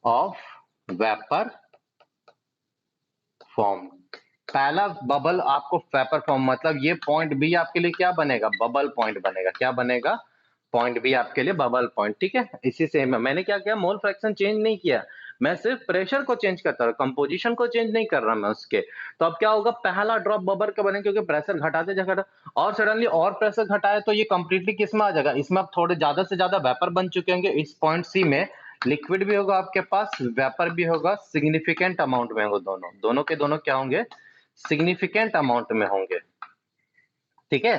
of vapour form. पहला बबल आपको वेपर फॉर्म, मतलब ये पॉइंट बी आपके लिए क्या बनेगा, बबल पॉइंट बनेगा। क्या बनेगा, पॉइंट बी आपके लिए बबल पॉइंट। ठीक है, इसी से मैंने क्या किया, मोल फ्रैक्शन चेंज नहीं किया, मैं सिर्फ प्रेशर को चेंज करता रहा, कंपोजिशन को चेंज नहीं कर रहा मैं उसके। तो अब क्या होगा, पहला ड्रॉप बबल का बनेगा क्योंकि प्रेशर घटाते घटाते और सडनली और प्रेशर घटाए तो ये कंप्लीटली किस में आ जाएगा, इसमें अब थोड़े ज्यादा से ज्यादा वेपर बन चुके होंगे। इस पॉइंट सी में लिक्विड भी होगा आपके पास, वेपर भी होगा, सिग्निफिकेंट अमाउंट में होंगे, दोनों दोनों के दोनों क्या होंगे, सिग्निफिकेंट अमाउंट में होंगे। ठीक है,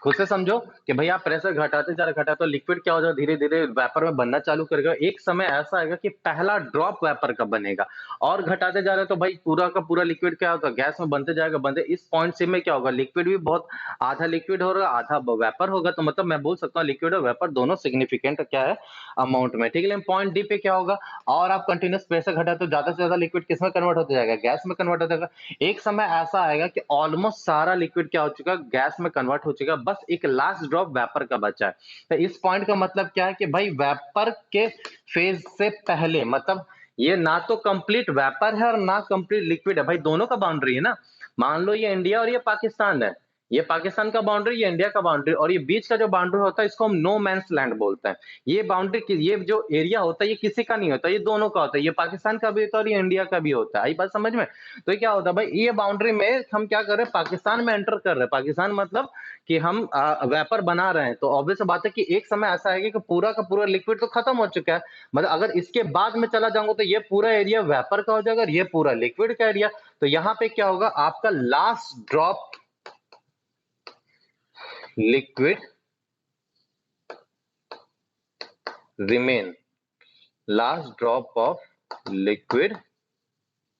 खुद से समझो कि भाई आप प्रेशर घटाते जा रहे तो लिक्विड क्या हो जाएगा, धीरे धीरे वेपर में बनना चालू करेगा। एक समय ऐसा आएगा कि पहला ड्रॉप वेपर का बनेगा, और घटाते जा रहे तो भाई पूरा का पूरा लिक्विड क्या होगा, गैस में बनते जाएगा बनते। इस पॉइंट से में क्या होगा, लिक्विड भी बहुत, आधा लिक्विड होगा आधा वेपर होगा। तो मतलब मैं बोल सकता हूँ लिक्विड और वेपर दोनों सिग्निफिकेंट क्या है अमाउंट में, ठीक है। लेकिन पॉइंट डी पे क्या होगा, और आप कंटिन्यूस प्रेशर घटा तो ज्यादा से ज्यादा लिक्विड किस में कन्वर्ट होता जाएगा, गैस में कन्वर्ट हो जाएगा। एक समय ऐसा आएगा कि ऑलमोस्ट सारा लिक्विड क्या हो चुका है, गैस में कन्वर्ट हो चुका है, बस एक लास्ट ड्रॉप वेपर का बचा है। तो इस पॉइंट का मतलब क्या है कि भाई वेपर के फेज से पहले, मतलब ये ना तो कंप्लीट वेपर है और ना कंप्लीट लिक्विड है, भाई दोनों का बाउंड्री है ना। मान लो ये इंडिया और ये पाकिस्तान है, ये पाकिस्तान का बाउंड्री, ये इंडिया का बाउंड्री, और ये बीच का जो बाउंड्री होता है इसको हम नो मैंस लैंड बोलते हैं। ये बाउंड्री, ये जो एरिया होता है ये किसी का नहीं होता, ये दोनों का होता है, ये पाकिस्तान का भी होता है और ये इंडिया का भी होता है। आई बात समझ में। तो ये क्या होता है भाई, ये बाउंड्री में हम क्या कर रहे हैं, पाकिस्तान में एंटर कर रहे हैं। पाकिस्तान मतलब कि हम वेपर बना रहे हैं, तो ऑब्वियस बात है कि एक समय ऐसा आएगा कि पूरा का पूरा लिक्विड तो खत्म हो चुका है। मतलब अगर इसके बाद में चला जाऊंगा तो ये पूरा एरिया वेपर का हो जाएगा और ये पूरा लिक्विड का एरिया। तो यहाँ पे क्या होगा, आपका last drop liquid remain, last drop of liquid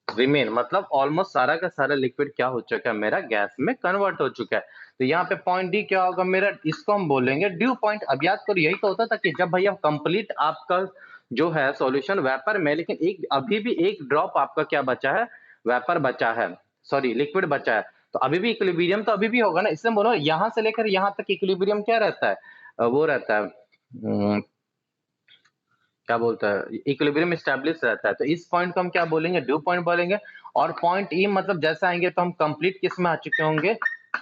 remain, मतलब ऑलमोस्ट सारा का सारा लिक्विड क्या हो चुका है मेरा, गैस में कन्वर्ट हो चुका है। तो यहाँ पे पॉइंट डी क्या होगा मेरा, इसको हम बोलेंगे ड्यू पॉइंट। अब याद करो यही तो होता था कि जब भैया कंप्लीट आपका जो है सॉल्यूशन वेपर में, लेकिन एक अभी भी एक ड्रॉप आपका क्या बचा है, वेपर बचा है, सॉरी लिक्विड बचा है। तो अभी भी इक्विलिब्रियम तो अभी भी होगा ना, इससे बोलो यहाँ से लेकर यहाँ तक इक्विलिब्रियम क्या रहता है, वो रहता है क्या बोलता है, इक्विलिब्रियम स्टैब्लिश रहता है। तो इस पॉइंट को हम क्या बोलेंगे, ड्यू पॉइंट बोलेंगे। और पॉइंट ई मतलब जैसे आएंगे तो हम कंप्लीट किस में आ चुके होंगे,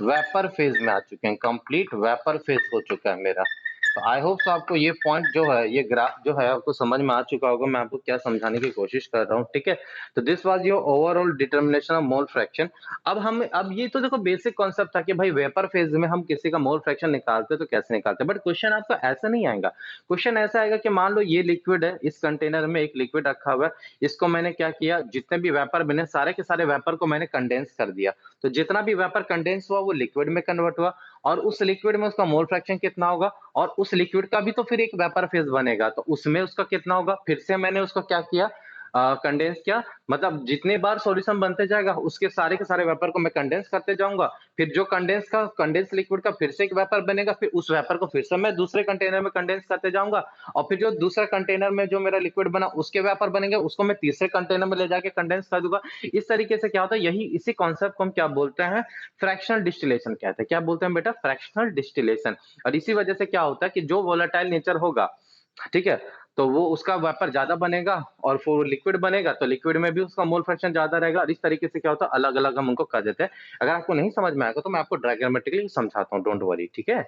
वेपर फेज में आ चुके हैं, कंप्लीट वेपर फेज हो चुका है मेरा। तो आई होप तो आपको ये पॉइंट जो है, ये ग्राफ जो है आपको समझ में आ चुका होगा, मैं आपको क्या समझाने की कोशिश कर रहा हूँ, ठीक है। तो this was your overall determination of mole fraction. अब ये तो देखो बेसिक कॉन्सेप्ट था कि भाई वेपर फेज में हम किसी का मोल फ्रैक्शन निकालते तो कैसे निकालते, बट क्वेश्चन आपका ऐसा नहीं आएगा। क्वेश्चन ऐसा आएगा कि मान लो ये लिक्विड है, इस कंटेनर में एक लिक्विड रखा हुआ है, इसको मैंने क्या किया, जितने भी वेपर बने सारे के सारे वेपर को मैंने कंडेंस कर दिया। तो जितना भी वेपर कंडेंस हुआ वो लिक्विड में कन्वर्ट हुआ, और उस लिक्विड में उसका मोल फ्रैक्शन कितना होगा, और उस लिक्विड का भी तो फिर एक वेपर फेज बनेगा, तो उसमें उसका कितना होगा, फिर से मैंने उसको क्या किया, कंडेंस किया। मतलब जितने बार सॉल्यूशन बनते जाएगा उसके सारे के सारे वेपर को मैं कंडेंस करते जाऊंगा, फिर जो कंडेंस लिक्विड का फिर से एक वेपर बनेगा, फिर उस वेपर को फिर से मैं दूसरे कंटेनर में कंडेंस करते जाऊंगा, और फिर जो दूसरा कंटेनर में जो मेरा लिक्विड बना उसके वेपर बनेंगे, उसको मैं तीसरे कंटेनर में ले जाके कंडेंस कर दूंगा। इस तरीके से क्या होता है, यही इसी कॉन्सेप्ट को हम क्या बोलते हैं, फ्रैक्शनल डिस्टिलेशन कहते हैं। क्या बोलते हैं बेटा, फ्रैक्शनल डिस्टिलेशन। और इसी वजह से क्या होता है कि जो वोलेटाइल नेचर होगा, ठीक है, तो वो उसका वेपर ज्यादा बनेगा, और फिर लिक्विड बनेगा तो लिक्विड में भी उसका मोल फ्रैक्शन ज्यादा रहेगा। और इस तरीके से क्या होता है, अलग अलग हम उनको कर देते हैं। अगर आपको नहीं समझ में आएगा तो मैं आपको डायग्रामेटिकली समझाता हूँ, डोंट वरी, ठीक है।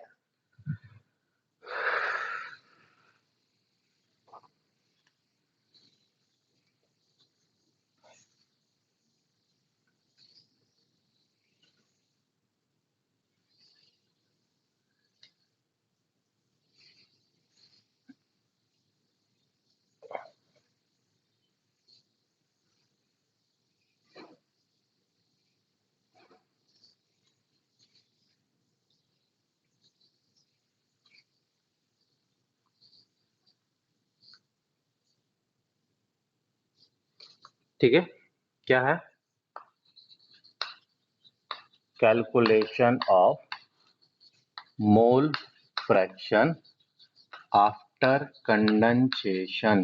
ठीक है, क्या है, calculation of mole fraction after condensation,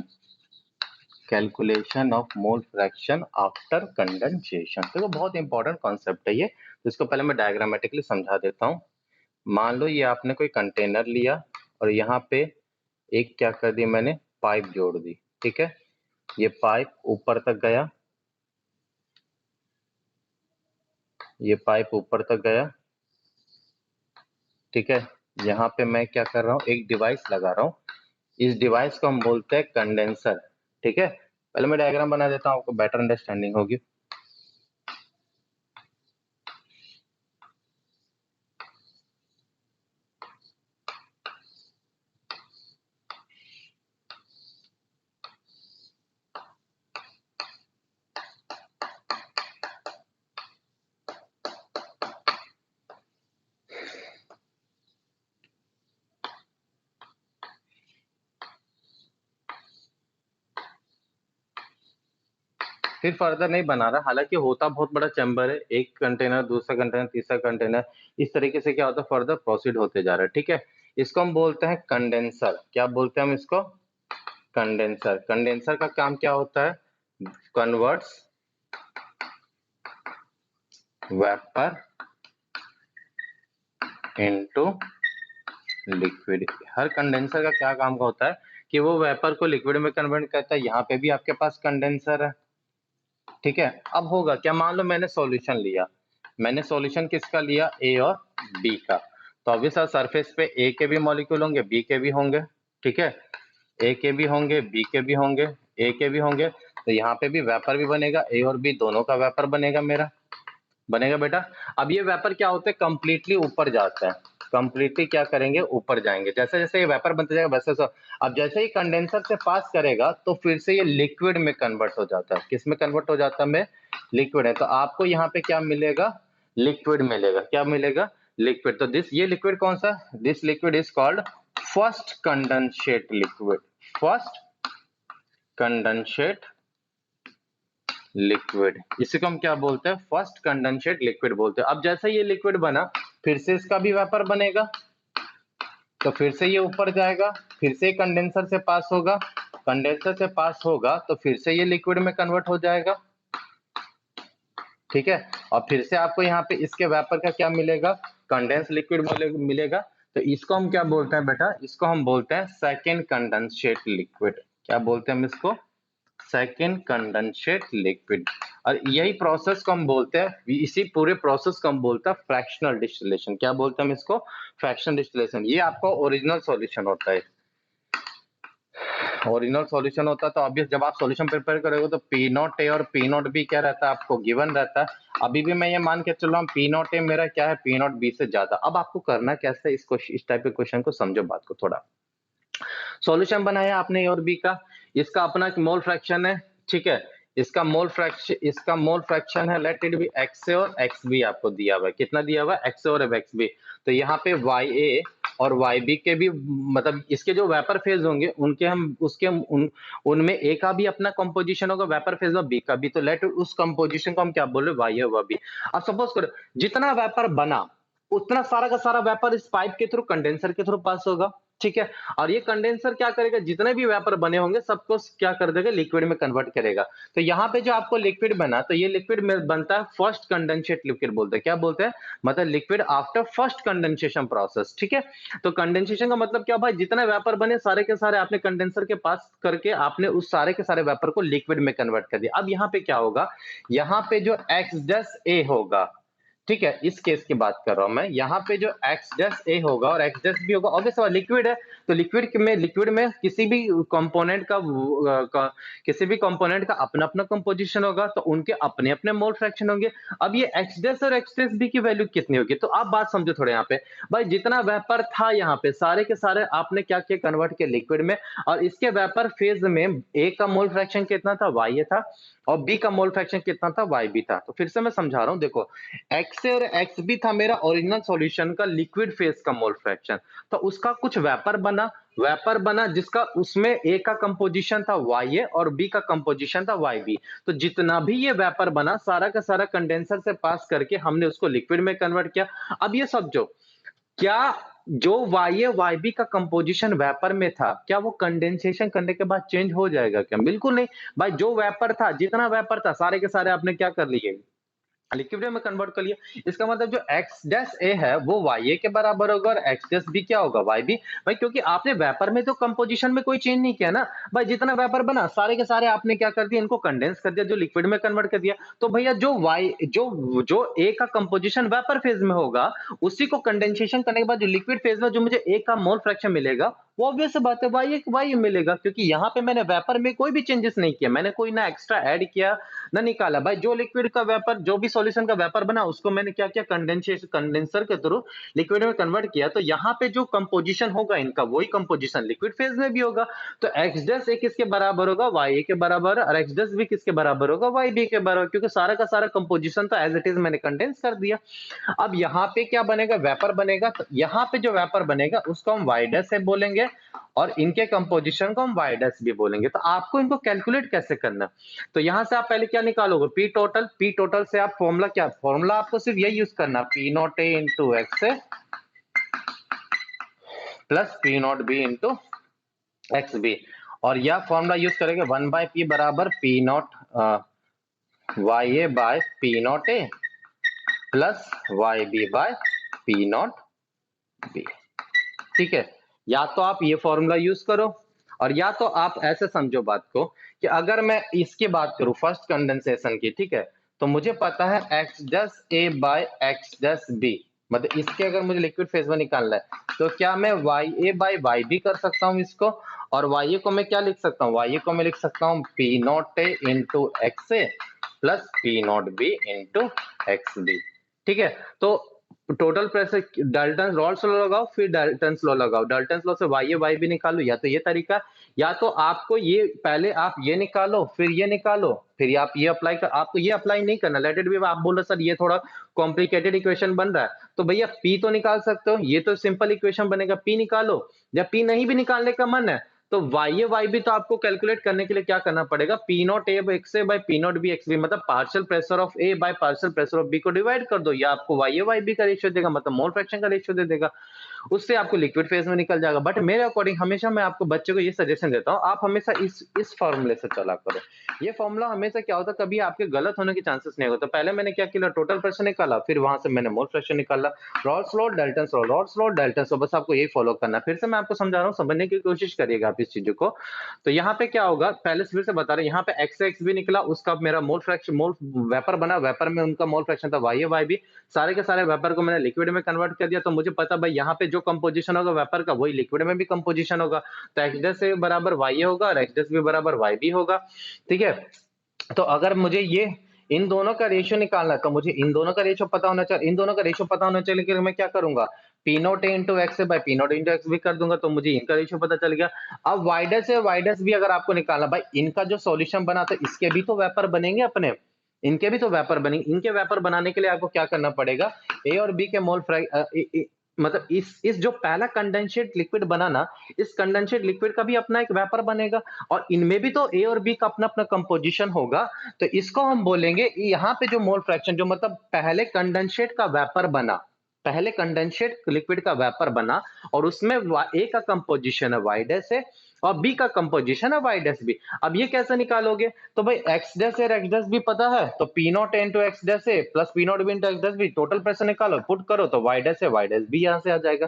calculation of mole fraction after condensation. देखो बहुत इंपॉर्टेंट कॉन्सेप्ट है ये, तो इसको पहले मैं डायग्रामेटिकली समझा देता हूँ। मान लो ये आपने कोई कंटेनर लिया, और यहाँ पे एक क्या कर दी मैंने, पाइप जोड़ दी, ठीक है। ये पाइप ऊपर तक गया, ये पाइप ऊपर तक गया, ठीक है। यहाँ पे मैं क्या कर रहा हूँ, एक डिवाइस लगा रहा हूँ, इस डिवाइस को हम बोलते हैं कंडेंसर, ठीक है। पहले मैं डायग्राम बना देता हूँ, आपको बेटर अंडरस्टैंडिंग होगी। फिर फर्दर नहीं बना रहा, हालांकि होता बहुत बड़ा चैम्बर है, एक कंटेनर, दूसरा कंटेनर, तीसरा कंटेनर, इस तरीके से क्या होता है फर्दर प्रोसीड होते जा रहा है, ठीक है। इसको हम बोलते हैं कंडेंसर। क्या बोलते हैं हम इसको? कंडेंसर। कंडेंसर का काम क्या होता है? Converts vapour into liquid. हर कंडेंसर का क्या काम का होता है कि वो वेपर को लिक्विड में कन्वर्ट करता है। यहाँ पे भी आपके पास कंडेंसर है, ठीक है। अब होगा क्या, मान लो मैंने सॉल्यूशन लिया, मैंने सॉल्यूशन किसका लिया? ए और बी का। तो ऑब्वियस सरफेस पे ए के भी मॉलिक्यूल होंगे, बी के भी होंगे, ठीक है। ए के भी होंगे, बी के भी होंगे, ए के भी होंगे, तो यहाँ पे भी वेपर भी बनेगा, ए और बी दोनों का वेपर बनेगा, मेरा बनेगा बेटा। अब ये वेपर क्या होते हैं, कंप्लीटली ऊपर जाता है, कंप्लीटली क्या करेंगे, ऊपर जाएंगे। जैसे जैसे ये वेपर बनते जाएगा वैसे वैसे, अब जैसे ही कंडेंसर से पास करेगा तो फिर से ये लिक्विड में कन्वर्ट हो जाता है। किस में कन्वर्ट हो जाता है? में लिक्विड है। तो आपको यहाँ पे क्या मिलेगा? लिक्विड मिलेगा। क्या मिलेगा? लिक्विड। तो दिस, ये लिक्विड कौन सा? This liquid is called first condensate liquid. First condensate liquid, इसी को हम क्या बोलते हैं? फर्स्ट कंडेंसेट लिक्विड बोलते हैं। अब जैसे ये लिक्विड बना, फिर से इसका भी वेपर बनेगा, तो फिर से ये ऊपर जाएगा, फिर से कंडेंसर से पास होगा, कंडेंसर से पास होगा तो फिर से ये लिक्विड में कन्वर्ट हो जाएगा, ठीक है। और फिर से आपको यहाँ पे इसके वेपर का क्या मिलेगा? कंडेंस लिक्विड मिलेगा। तो इसको हम क्या बोलते हैं बेटा? इसको हम बोलते हैं सेकेंड कंडेंसेट लिक्विड। क्या बोलते हैं हम इसको? Second condensate liquid. और यही प्रोसेस को हम बोलते हैं, इसी पूरे प्रोसेस को हम बोलते हैं फ्रैक्शनल डिस्टिलेशन। क्या बोलते हैं हम इसको? Fractional distillation. ये आपका ओरिजिनल सॉल्यूशन होता है, ओरिजिनल सॉल्यूशन होता है। तो ऑब्वियस जब आप सॉल्यूशन प्रिपेयर करोगे तो पी नॉट ए और पी नॉट बी क्या रहता है? आपको गिवन रहता है। अभी भी मैं ये मान के चल रहा हूँ पी नॉट ए मेरा क्या है? पी नॉट बी से ज्यादा। अब आपको करना कैसे है, इस टाइप के क्वेश्चन को समझो, बात को थोड़ा। सॉल्यूशन बनाया आपने ए और बी का, इसका अपना मोल फ्रैक्शन है, ठीक है। इसका मोल फ्रैक्शन है, late it B x A और एक्स बी आपको दिया हुआ है। कितना दिया हुआ है? एक्स ए और एक्स बी। तो यहाँ पे वाई ए और वाई बी के भी, मतलब इसके जो वेपर फेज होंगे उनके हम उसके उनमें ए का भी अपना कंपोजिशन होगा वेपर फेज और बी का भी। तो लेट उस कंपोजिशन को हम क्या बोल रहे? वाई ए व बी। अब सपोज करो जितना वेपर बना उतना सारा का सारा वेपर इस पाइप के थ्रू, कंडेंसर के थ्रू पास होगा, ठीक है। और ये कंडेंसर क्या करेगा? जितने भी वेपर बने होंगे सबको क्या कर देगा? लिक्विड में कन्वर्ट करेगा। तो यहाँ पे जो आपको लिक्विड बना, तो ये लिक्विड में बनता है फर्स्ट कंडेंसेट लिक्विड बोलते हैं। क्या बोलते हैं? मतलब liquid after first condensation process, ठीक है। तो कंडेंसेशन का मतलब क्या भाई? जितने वेपर बने सारे के सारे आपने कंडेंसर के पास करके आपने उस सारे के सारे वेपर को लिक्विड में कन्वर्ट कर दिया। अब यहाँ पे क्या होगा? यहाँ पे जो एक्स डैश ए होगा, ठीक है, इस केस की बात कर रहा हूं मैं, यहाँ पे जो एक्स डैश ए होगा और एक्स डैश बी होगा, ऑब्वियस लिक्विड है, तो लिक्विड में किसी भी कंपोनेंट किसी भी कंपोनेंट का अपना अपना कंपोजिशन होगा, तो उनके अपने अपने मोल फ्रैक्शन होंगे। अब ये एक्स डैश और एक्स डैश बी की वैल्यू कितनी होगी? तो आप बात समझो थोड़े यहाँ पे, भाई जितना वेपर था यहाँ पे सारे के सारे आपने क्या किया? कन्वर्ट किया लिक्विड में। और इसके वेपर फेज में ए का मोल फ्रैक्शन कितना था? वाई ए था। और बी का मोल फ्रैक्शन कितना था? वाई बी था। तो फिर से मैं समझा रहा हूं, देखो एक्स ए और एक्स बी था मेरा ओरिजिनल सॉल्यूशन का लिक्विड फेज का मोल फ्रैक्शन। तो उसका कुछ वेपर बना जिसका उसमें ए का कंपोजिशन था वाई ए और बी का कंपोजिशन था वाई बी। तो जितना भी ये वेपर बना सारा का सारा कंडेंसर से पास करके हमने उसको लिक्विड में कन्वर्ट किया। अब ये समझो, क्या जो वाई ए वाई बी का कंपोजिशन वेपर में था, क्या वो कंडेंसेशन करने के बाद चेंज हो जाएगा क्या? बिल्कुल नहीं भाई। जो वेपर था, जितना वेपर था सारे के सारे आपने क्या कर लिए? लिक्विड में कन्वर्ट कर लिया। इसका मतलब जो एक्स डैश ए है वो वाई ए के बराबर होगा और एक्स डैश बी क्या होगा? Y B. भाई क्योंकि आपने वेपर में तो कंपोजिशन में कोई चेंज नहीं किया ना भाई, जितना वेपर बना सारे के सारे आपने क्या कर दिया? इनको कंडेंस कर दिया, जो लिक्विड में कन्वर्ट कर दिया। तो भैया जो ए का कंपोजिशन वेपर फेज में होगा उसी को कंडेंसेशन करने के बाद जो लिक्विड फेज में जो मुझे ए का मोल फ्रैक्शन मिलेगा वो ऑब्वियस बात है वाई मिलेगा, क्योंकि यहाँ पे मैंने वेपर में कोई भी चेंजेस नहीं किया, मैंने कोई ना एक्स्ट्रा ऐड किया ना निकाला। भाई जो लिक्विड का वेपर जो भी सॉल्यूशन का वेपर बना उसको मैंने क्या किया, कंडेंसर के थ्रू लिक्विड में कन्वर्ट किया, तो यहाँ पे जो कंपोजिशन होगा इनका वही कंपोजिशन लिक्विड फेज में भी होगा। तो एक्स डैश ए किसके बराबर होगा, वाई ए के बराबर, और एक्स डैश बी किसके बराबर होगा, वाई बी के बराबर, क्योंकि सारा का सारा कंपोजिशन तो एज इट इज मैंने कंडेंस कर दिया। अब यहाँ पे क्या बनेगा, वेपर बनेगा। तो यहाँ पे जो वेपर बनेगा उसको हम वाई डैश से बोलेंगे और इनके कंपोजिशन को हम वाई डैश भी बोलेंगे। तो आपको इनको कैलकुलेट कैसे करना, तो यहां से आप पहले क्या निकालोगे, पी टोटल से आप फॉर्मूला क्या, फॉर्मूला आपको सिर्फ यही यूज करना, P not A into x A plus P not B into x B, और यह फॉर्मूला यूज करेंगे 1/p बराबर P not Y A by P not A plus Y B by P not B. ठीक है, या तो आप ये फॉर्मूला यूज करो, और या तो आप ऐसे समझो बात को कि अगर मैं इसकी बात करूं फर्स्ट कंडेंसेशन की, ठीक है, तो मुझे पता है एक्स डैश ए बाय एक्स डैश बी, मतलब इसके अगर मुझे लिक्विड फेज में निकालना है तो क्या मैं Y A bye Y B कर सकता हूं इसको, और वाई ए को मैं क्या लिख सकता हूं, वाई ए को मैं लिख सकता हूं P not A into x A plus P not B into x B. ठीक है, तो total pressure Dalton Raoult's law लगाओ, फिर डाल्टन लॉ लगाओ, डाल्टन लॉ से वाई ए वाई बी निकालो, या तो ये तरीका, या तो आपको ये पहले आप ये निकालो फिर ये निकालो, फिर आप ये अप्लाई कर, आपको ये अप्लाई नहीं करना, लेट इट बी। आप बोल रहे सर ये थोड़ा कॉम्प्लिकेटेड इक्वेशन बन रहा है, तो भैया पी तो निकाल सकते हो, ये तो सिंपल इक्वेशन बनेगा, पी निकालो। जब पी नहीं भी निकालने का मन है तो वाई ए वाई बी तो आपको कैलकुलेट करने के लिए क्या करना पड़ेगा, P not A X A by P not B X B, मतलब partial pressure of A by partial pressure of B को डिवाइड कर दो, या आपको वाई ए वाई बी का रेशियो देगा, मतलब मोल फ्रैक्शन का रेशियो दे देगा, उससे आपको लिक्विड फेज में निकल जाएगा। बट मेरे अकॉर्डिंग हमेशा मैं आपको बच्चे को ये सजेशन देता हूँ, आप हमेशा इस फॉर्मूले से चला करो। ये फॉर्मूला हमेशा क्या होता है, कभी आपके गलत होने के चांसेस नहीं होता। पहले मैंने क्या किया, टोटल प्रेशर निकाला, फिर वहां से मैंने मोल फ्रैक्शन निकाला, Rawls law Dalton law, Rawls law Dalton law, बस आपको यही फॉलो करना है। फिर से मैं आपको समझा रहा हूँ, समझने की कोशिश करिएगा आप इस चीजों को। तो यहाँ पे क्या होगा, पहले फिर से बता रहे हैं, यहाँ पे एक्स एक्स भी निकला, उसका मेरा मोल फ्रैक्शन, मोल वेपर बना, वेपर में उनका मोल फ्रैक्शन था वाई ए वाई बी, सारे के सारे वेपर को मैंने लिक्विड में कन्वर्ट कर दिया, तो मुझे पता भाई यहाँ पे जो कंपोजिशन होगा वेपर का वही लिक्विड में भी कंपोजिशन होगा, तो एक्स डैश से बराबर वाई ए होगा और एक्स डैश भी बराबर वाई बी होगा। ठीक है, तो अगर मुझे ये इन दोनों का रेशियो निकालना है तो मुझे इन दोनों का रेशियो पता होना चाहिए, इन दोनों का रेशियो पता होना चाहिए कि मैं क्या करूंगा, P not A into x by P not into x भी कर दूंगा, तो मुझे इनका रेशियो पता चल गया। अब वाई डैश है वाई डैश भी अगर आपको निकालना, भाई इनका जो सॉल्यूशन बना था इसके भी तो वेपर बनेंगे अपने, इनके भी तो वेपर बनेंगे, इनके वेपर बनाने के लिए आपको क्या करना पड़ेगा, ए और बी के मोल मतलब इस जो पहला कंडेंसेट लिक्विड बना ना, इस कंडेंसेट लिक्विड का भी अपना एक वेपर बनेगा, और इनमें भी तो ए और बी का अपना अपना कंपोजिशन होगा, तो इसको हम बोलेंगे यहाँ पे जो मोल फ्रैक्शन, जो मतलब पहले कंडेंसेट का वेपर बना, पहले कंडेंसेट लिक्विड का वेपर बना और उसमें ए का कंपोजिशन है वाई डैश है और बी का कंपोजिशन है वाई डैश बी। अब ये कैसे निकालोगे, तो भाई एक्स डैश और एक्स डैश बी पता है, तो P not into X dash A plus P not B into X dash B, total pressure निकालो, पुट करो, तो वाई डैश है वाई डैश बी यहां से आ जाएगा,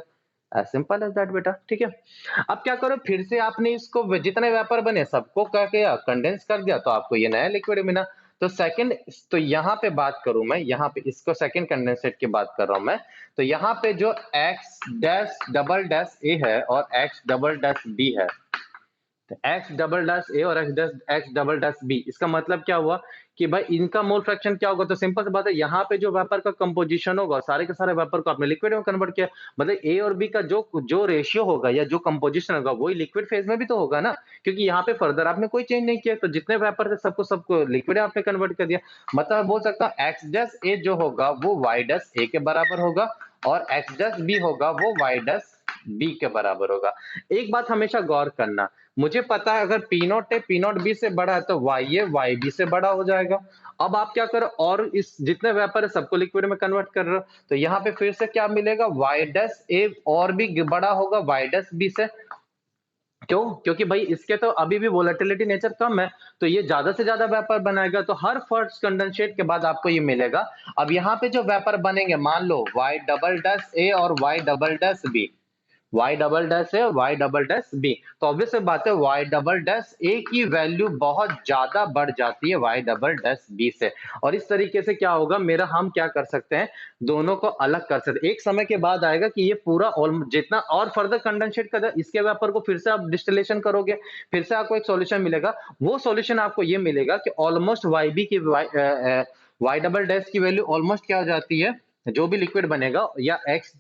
एज सिंपल एज दैट बेटा। ठीक है, अब क्या करो, फिर से आपने इसको जितने वेपर बने सबको क्या किया, कंडेंस कर दिया, तो आपको ये नया लिक्विड मिला। तो सेकंड, तो यहाँ पे बात करूं मैं, यहाँ पे इसको सेकंड कंडेंसेट की बात कर रहा हूं मैं, तो यहाँ पे जो एक्स डैश डबल डैश ए है और एक्स डबल डैश बी है, एक्स डबल डैश ए और एक्स डबल डैश बी, इसका मतलब क्या हुआ कि भाई इनका मोल फ्रैक्शन क्या होगा, तो सिंपल सी बात है, यहाँ पे जो वेपर का कंपोजिशन होगा सारे के सारे वेपर को आपने लिक्विड में कन्वर्ट किया, मतलब ए और बी का जो जो रेशियो होगा या जो कंपोजिशन होगा वही लिक्विड फेज में भी तो होगा ना, क्योंकि यहाँ पे फर्दर आपने कोई चेंज नहीं किया, तो जितने वेपर थे सबको सबको लिक्विड आपने कन्वर्ट कर दिया, मतलब बोल सकता हूँ एक्स डैश ए जो होगा वो वाई डैश ए के बराबर होगा और एक्स डैश बी होगा वो वाई डैश बी के बराबर होगा। एक बात हमेशा गौर करना, मुझे पता है अगर P not A P not be से बड़ा है तो वाई ए वाई बी से बड़ा हो जाएगा। अब आप क्या करो, और इस जितने वेपर है सबको लिक्विड में कन्वर्ट कर रहे हो, तो यहाँ पे फिर से क्या मिलेगा, वाई डैश ए और भी बड़ा होगा वाई डैश बी से। क्यों? क्योंकि भाई इसके तो अभी भी वोलेटिलिटी नेचर कम है, तो ये ज्यादा से ज्यादा वेपर बनाएगा, तो हर फर्स्ट कंडेंसेट के बाद आपको ये मिलेगा। अब यहाँ पे जो वेपर बनेंगे, मान लो वाई डबल डैश ए और Y double dash B, Y double dash है वाई डबल डैश बी, तो ऑब्वियस बात है वाई डबल डैश ए की वैल्यू बहुत ज्यादा बढ़ जाती है वाई डबल डैश बी से, और इस तरीके से क्या होगा मेरा, हम क्या कर सकते हैं, दोनों को अलग कर सकते हैं। एक समय के बाद आएगा कि ये पूरा जितना और फर्दर कंडेंसेट कर इसके वेपर को फिर से आप डिस्टिलेशन करोगे, फिर से आपको एक सॉल्यूशन मिलेगा, वो सॉल्यूशन आपको ये मिलेगा कि ऑलमोस्ट वाई बी की y डबल डैश की वैल्यू ऑलमोस्ट क्या हो जाती है, जो भी लिक्विड बनेगा, या x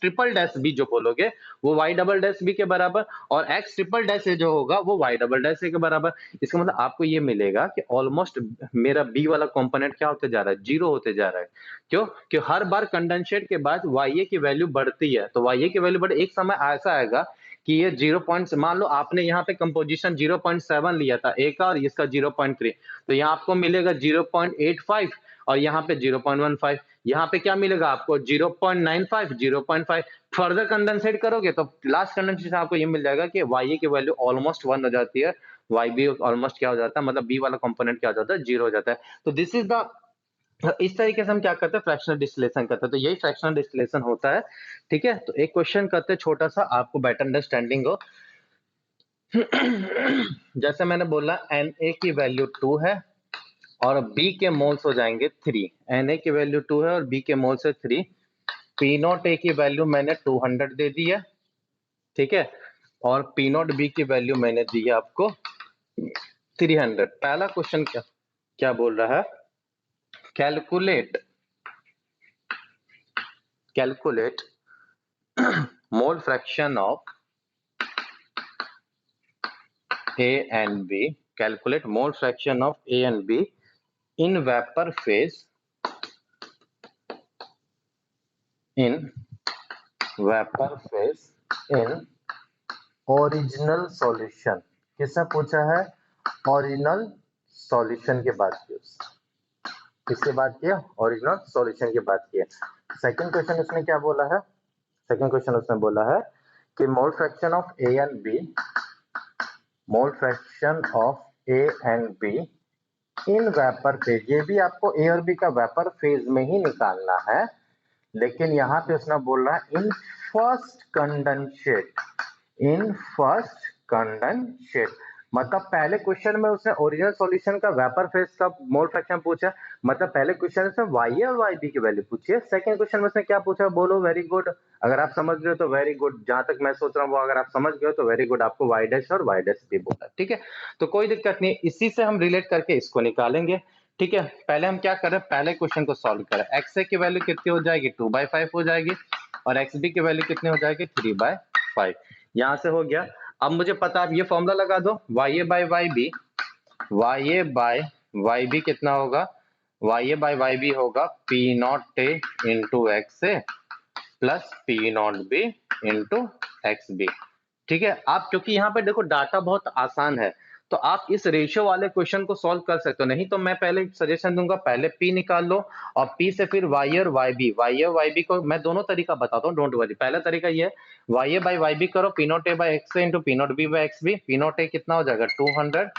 ट्रिपल डैश बी जो बोलोगे वो y डबल डैश बी के बराबर, और x ट्रिपल डैश ए जो होगा वो y डबल डैश ए के बराबर। इसका मतलब आपको ये मिलेगा कि ऑलमोस्ट मेरा बी वाला कंपोनेंट क्या होते जा रहा है, जीरो होते जा रहा है। क्यों? कि हर बार कंडेंसेट के बाद YA की वैल्यू बढ़ती है, तो YA की वैल्यू बढ़े, एक समय ऐसा आएगा कि ये 0. मान लो आपने यहाँ पे कंपोजिशन 0.7 लिया था ए का, और इसका 0.3, तो यहाँ आपको मिलेगा 0.85, और यहाँ पे 0.15, यहाँ पे क्या मिलेगा आपको 0.95, 0.5। फर्दर कंडेंसेट करोगे तो लास्ट कंडेंसेट आपको ये मिल जाएगा कि YA की वैल्यू ऑलमोस्ट 1 हो जाती है, YB ऑलमोस्ट क्या हो जाता है, मतलब बी वाला कंपोनेंट क्या हो जाता है, 0 हो जाता है। तो दिस इज द, इस तरीके से हम क्या करते हैं, फ्रैक्शनल डिस्टिलेशन करते हैं। तो यही फ्रैक्शनल डिस्टिलेशन होता है। ठीक है, तो एक क्वेश्चन करते हैं छोटा सा, आपको बेटर अंडरस्टैंडिंग हो। जैसे मैंने बोला Na की वैल्यू 2 है और B के मोल्स हो जाएंगे 3। Na की वैल्यू 2 है और B के मोल्स है 3। P नॉट A की वैल्यू मैंने 200 दे दी है, ठीक है, और P नॉट B की वैल्यू मैंने दी है आपको 300। पहला क्वेश्चन क्या क्या बोल रहा है, calculate calculate mole fraction of A and B, calculate mole fraction of A and B in vapor phase, in vapor phase in original solution। किसने पूछा है, ओरिजिनल सॉल्यूशन की बात की, किसकी बात की, ओरिजिनल सॉल्यूशन की बात की है। सेकंड क्वेश्चन उसने क्या बोला है, सेकंड क्वेश्चन उसने बोला है कि मोल fraction of A and B, mole fraction of A and B in vapour phase, ये भी आपको ए और बी का वेपर फेज में ही निकालना है, लेकिन यहाँ पे उसने बोल रहा है in first condensate, in first condensate. मतलब पहले क्वेश्चन में उसने ओरिजिनल सॉल्यूशन का वेपर फेज का मोल फ्रैक्शन पूछा, मतलब पहले क्वेश्चन में YA और YB की वैल्यू पूछी है। सेकंड क्वेश्चन में उसने क्या पूछा, बोलो, वेरी गुड। अगर आप समझ गए हो तो वेरी गुड, जहां तक मैं सोच रहा हूँ वो अगर आप समझ गए हो तो वेरी गुड, आपको Y डैश और Y डैश भी बोला, ठीक है, तो कोई दिक्कत नहीं, इसी से हम रिलेट करके इसको निकालेंगे। ठीक है, पहले हम क्या करें, पहले क्वेश्चन को सॉल्व करें। XA की वैल्यू कितनी हो जाएगी, 2/5 हो जाएगी, और XB की वैल्यू कितनी हो जाएगी, 3/5। यहां से हो गया। अब मुझे पता, आप ये फॉर्मूला लगा दो, YA by YB, YA by YB कितना होगा, YA बाय YB होगा P not A into XA plus P not B into XB। ठीक है, आप क्योंकि यहाँ पे देखो डाटा बहुत आसान है, तो आप इस रेशियो वाले क्वेश्चन को सॉल्व कर सकते हो। नहीं तो मैं पहले सजेशन दूंगा, पहले P निकाल लो, और P से फिर YA और YB को मैं दोनों तरीका बताता हूँ, डोंट वरी। पहला तरीका ये है, YA बाय YB करो, P not A by XA into P not B by XB। P not A कितना हो जाएगा 200,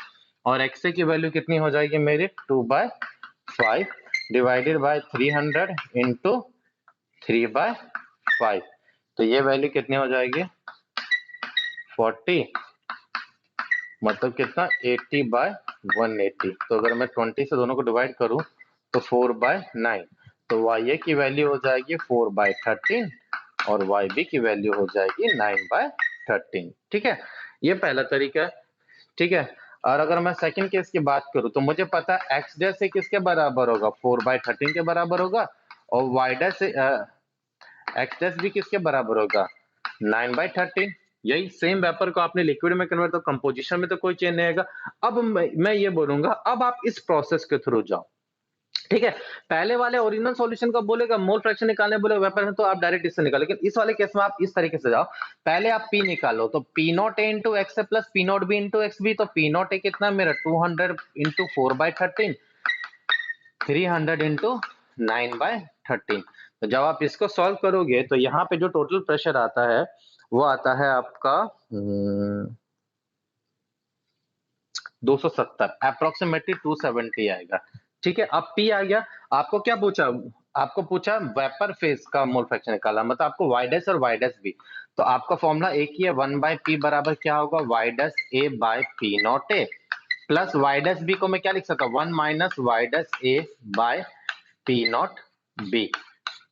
और XA की वैल्यू कितनी हो जाएगी मेरी 2/5 डिवाइडेड बाय 300 इंटू 3/5, तो ये वैल्यू कितनी हो जाएगी 40, मतलब कितना 80/180। तो अगर मैं 20 से दोनों को डिवाइड करूं तो 4/9, तो YA की वैल्यू हो जाएगी 4/13 और YB की वैल्यू हो जाएगी 9/13। ठीक है, ये पहला तरीका है। ठीक है, और अगर मैं सेकंड केस की बात करूं तो मुझे पता है x डैश से किसके बराबर होगा, 4/13 के बराबर होगा, और y डैश से x डैश भी किसके बराबर होगा, 9/13। यही सेम वेपर को आपने लिक्विड में कन्वर्ट, तो कंपोजिशन में तो कोई चेंज नहीं आएगा। अब मैं ये बोलूंगा, अब आप इस प्रोसेस के थ्रू जाओ। ठीक है, पहले वाले ओरिजिनल सॉल्यूशन का बोलेगा, मोल फ्रैक्शन निकालने बोलेगा वेपर में, तो आप डायरेक्ट इससे निकालो, लेकिन इस वाले केस में आप इस तरीके से जाओ, पहले आप P निकालो, तो P not A into XA plus P not B into XB, तो P नॉट A कितना मेरा 200 इंटू 4/13, 300 इंटू 9/13। तो जब आप इसको सॉल्व करोगे तो यहाँ पे जो टोटल प्रेशर आता है वो आता है आपका 270, अप्रोक्सीमेटली 270 आएगा। ठीक है, अब P आ गया, आपको क्या पूछा, आपको पूछा वेपर फेज का मोल फ्रैक्शन निकाला, मतलब आपको Y डैश और Y डैश B, तो आपका फॉर्मूला एक ही है, 1/P बराबर क्या होगा, Y dash A by P not A plus Y dash B को मैं क्या लिख सकता हूँ, 1 minus Y dash A by P not B।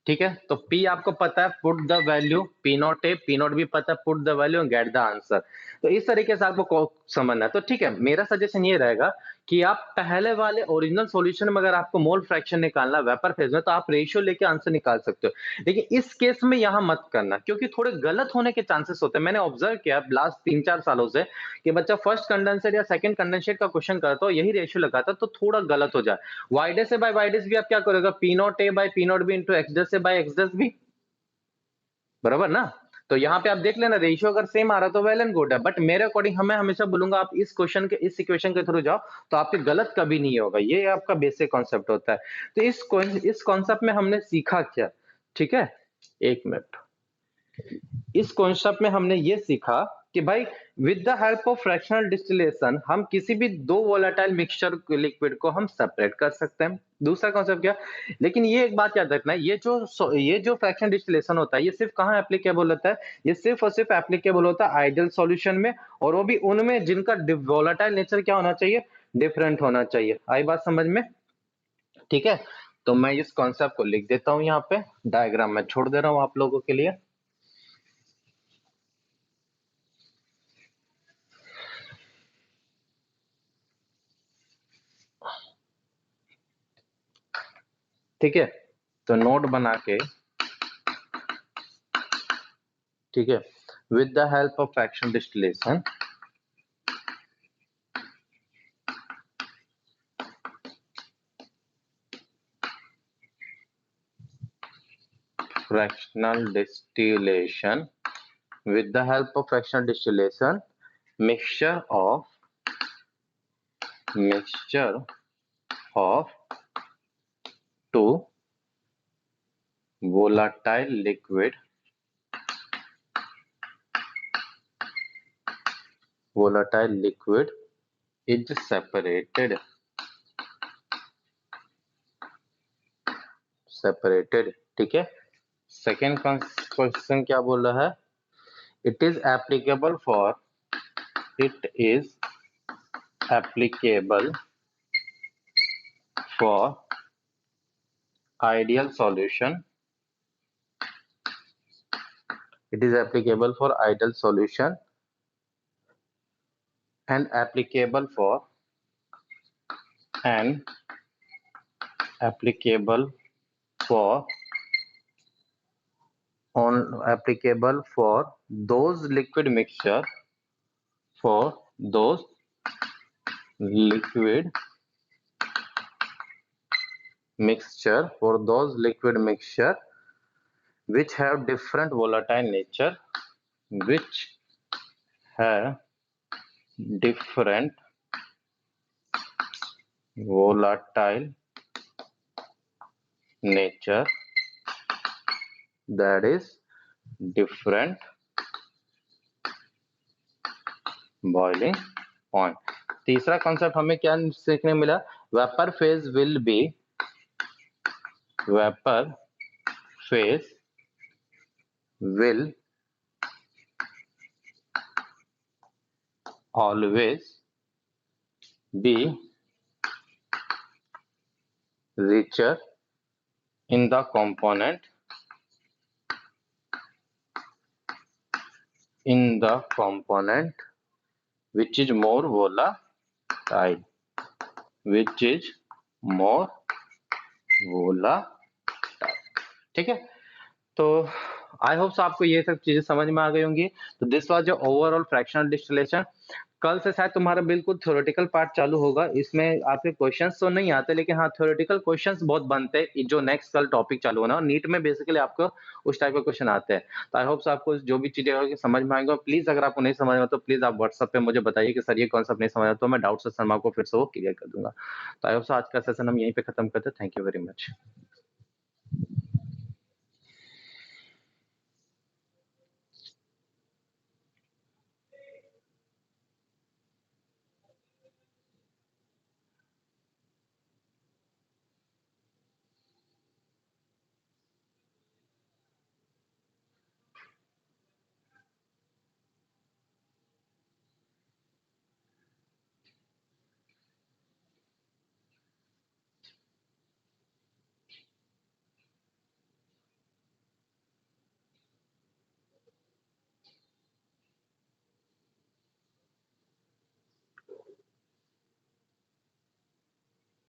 ठीक है, तो P आपको पता है, put the value P not A, P not भी पता, put the value and get the answer. तो इस तरीके से आपको समझना है। तो ठीक है, मेरा सजेशन ये रहेगा कि आप पहले वाले ओरिजिनल सॉल्यूशन में अगर आपको मोल फ्रैक्शन निकालना वेपर फेज में, तो आप रेशियो लेके आंसर निकाल सकते हो। लेकिन इस केस में यहां मत करना, क्योंकि थोड़े गलत होने के चांसेस होते हैं। मैंने ऑब्जर्व किया लास्ट 3-4 सालों से कि बच्चा फर्स्ट कंडेंसर या सेकंड कंडेंसर का क्वेश्चन करता हो, यही रेशियो लगाता तो थोड़ा गलत हो जाए। वाइडेस से बाय वाइडेस भी आप क्या करोगे, P not A by P not B into एक्सडेस से बाय एक्सडेस भी, बराबर ना। तो यहाँ पे आप देख लेना, रेशियो अगर सेम आ रहा तो वेल एंड गुड है। बट मेरे अकॉर्डिंग हमें हमेशा बोलूंगा आप इस क्वेश्चन के, इस इक्वेशन के थ्रू जाओ, तो आपके गलत कभी नहीं होगा। ये आपका बेसिक कॉन्सेप्ट होता है। तो इस कॉन्सेप्ट में हमने सीखा क्या, ठीक है, एक मिनट। इस कॉन्सेप्ट में हमने ये सीखा कि भाई with the help of fractional distillation हम किसी भी दो वोलेटाइल मिक्सचर लिक्विड को हम सेपरेट कर सकते हैं। दूसरा कॉन्सेप्ट क्या, लेकिन ये एक बात याद रखना है, ये जो फ्रैक्शनल डिस्टिलेशन होता है, ये सिर्फ कहाँ एप्लीकेबल होता है, ये सिर्फ और सिर्फ एप्लीकेबल होता है आइडियल सॉल्यूशन में, और वो भी उनमें जिनका वोलेटाइल नेचर क्या होना चाहिए, डिफरेंट होना चाहिए। आई बात समझ में, ठीक है। तो मैं इस कॉन्सेप्ट को लिख देता हूं यहाँ पे, डायग्राम में छोड़ दे रहा हूं आप लोगों के लिए। ठीक है, तो नोट बना के, ठीक है, with the help of fractional distillation with the help of fractional distillation mixture of two volatile liquid is separated, ठीक है। सेकेंड क्वेश्चन क्या बोल रहा है, it is applicable for ideal solution, it is applicable for ideal solution and applicable for those liquid mixture which have different volatile nature, that is different boiling point। तीसरा concept हमें क्या सीखने मिला, vapour phase will always be richer in the component which is more volatile, ठीक है। तो I hope आपको ये सब चीजें समझ में आ गई होंगी। तो this was your overall fractional distillation. कल से शायद तुम्हारा बिल्कुल थ्योरेटिकल पार्ट चालू होगा। इसमें आपके क्वेश्चंस तो नहीं आते, लेकिन हाँ थ्योरेटिकल क्वेश्चंस बहुत बनते हैं जो नेक्स्ट कल टॉपिक चालू होना। और नीट में बेसिकली आपको उस टाइप के क्वेश्चन आते हैं। तो आई होप आपको जो भी चीजें होगी समझ में आएंगे। प्लीज अगर आपको नहीं समझ में तो प्लीज आप व्हाट्सएप पे मुझे बताइए कि सर ये कॉन्सेप्ट नहीं समझ आता, तो मैं डाउट से शर्मा को फिर से वो क्लियर कर दूंगा। तो आई होप आज का सेशन हम यहीं पे खत्म करते हैं। Thank you very much.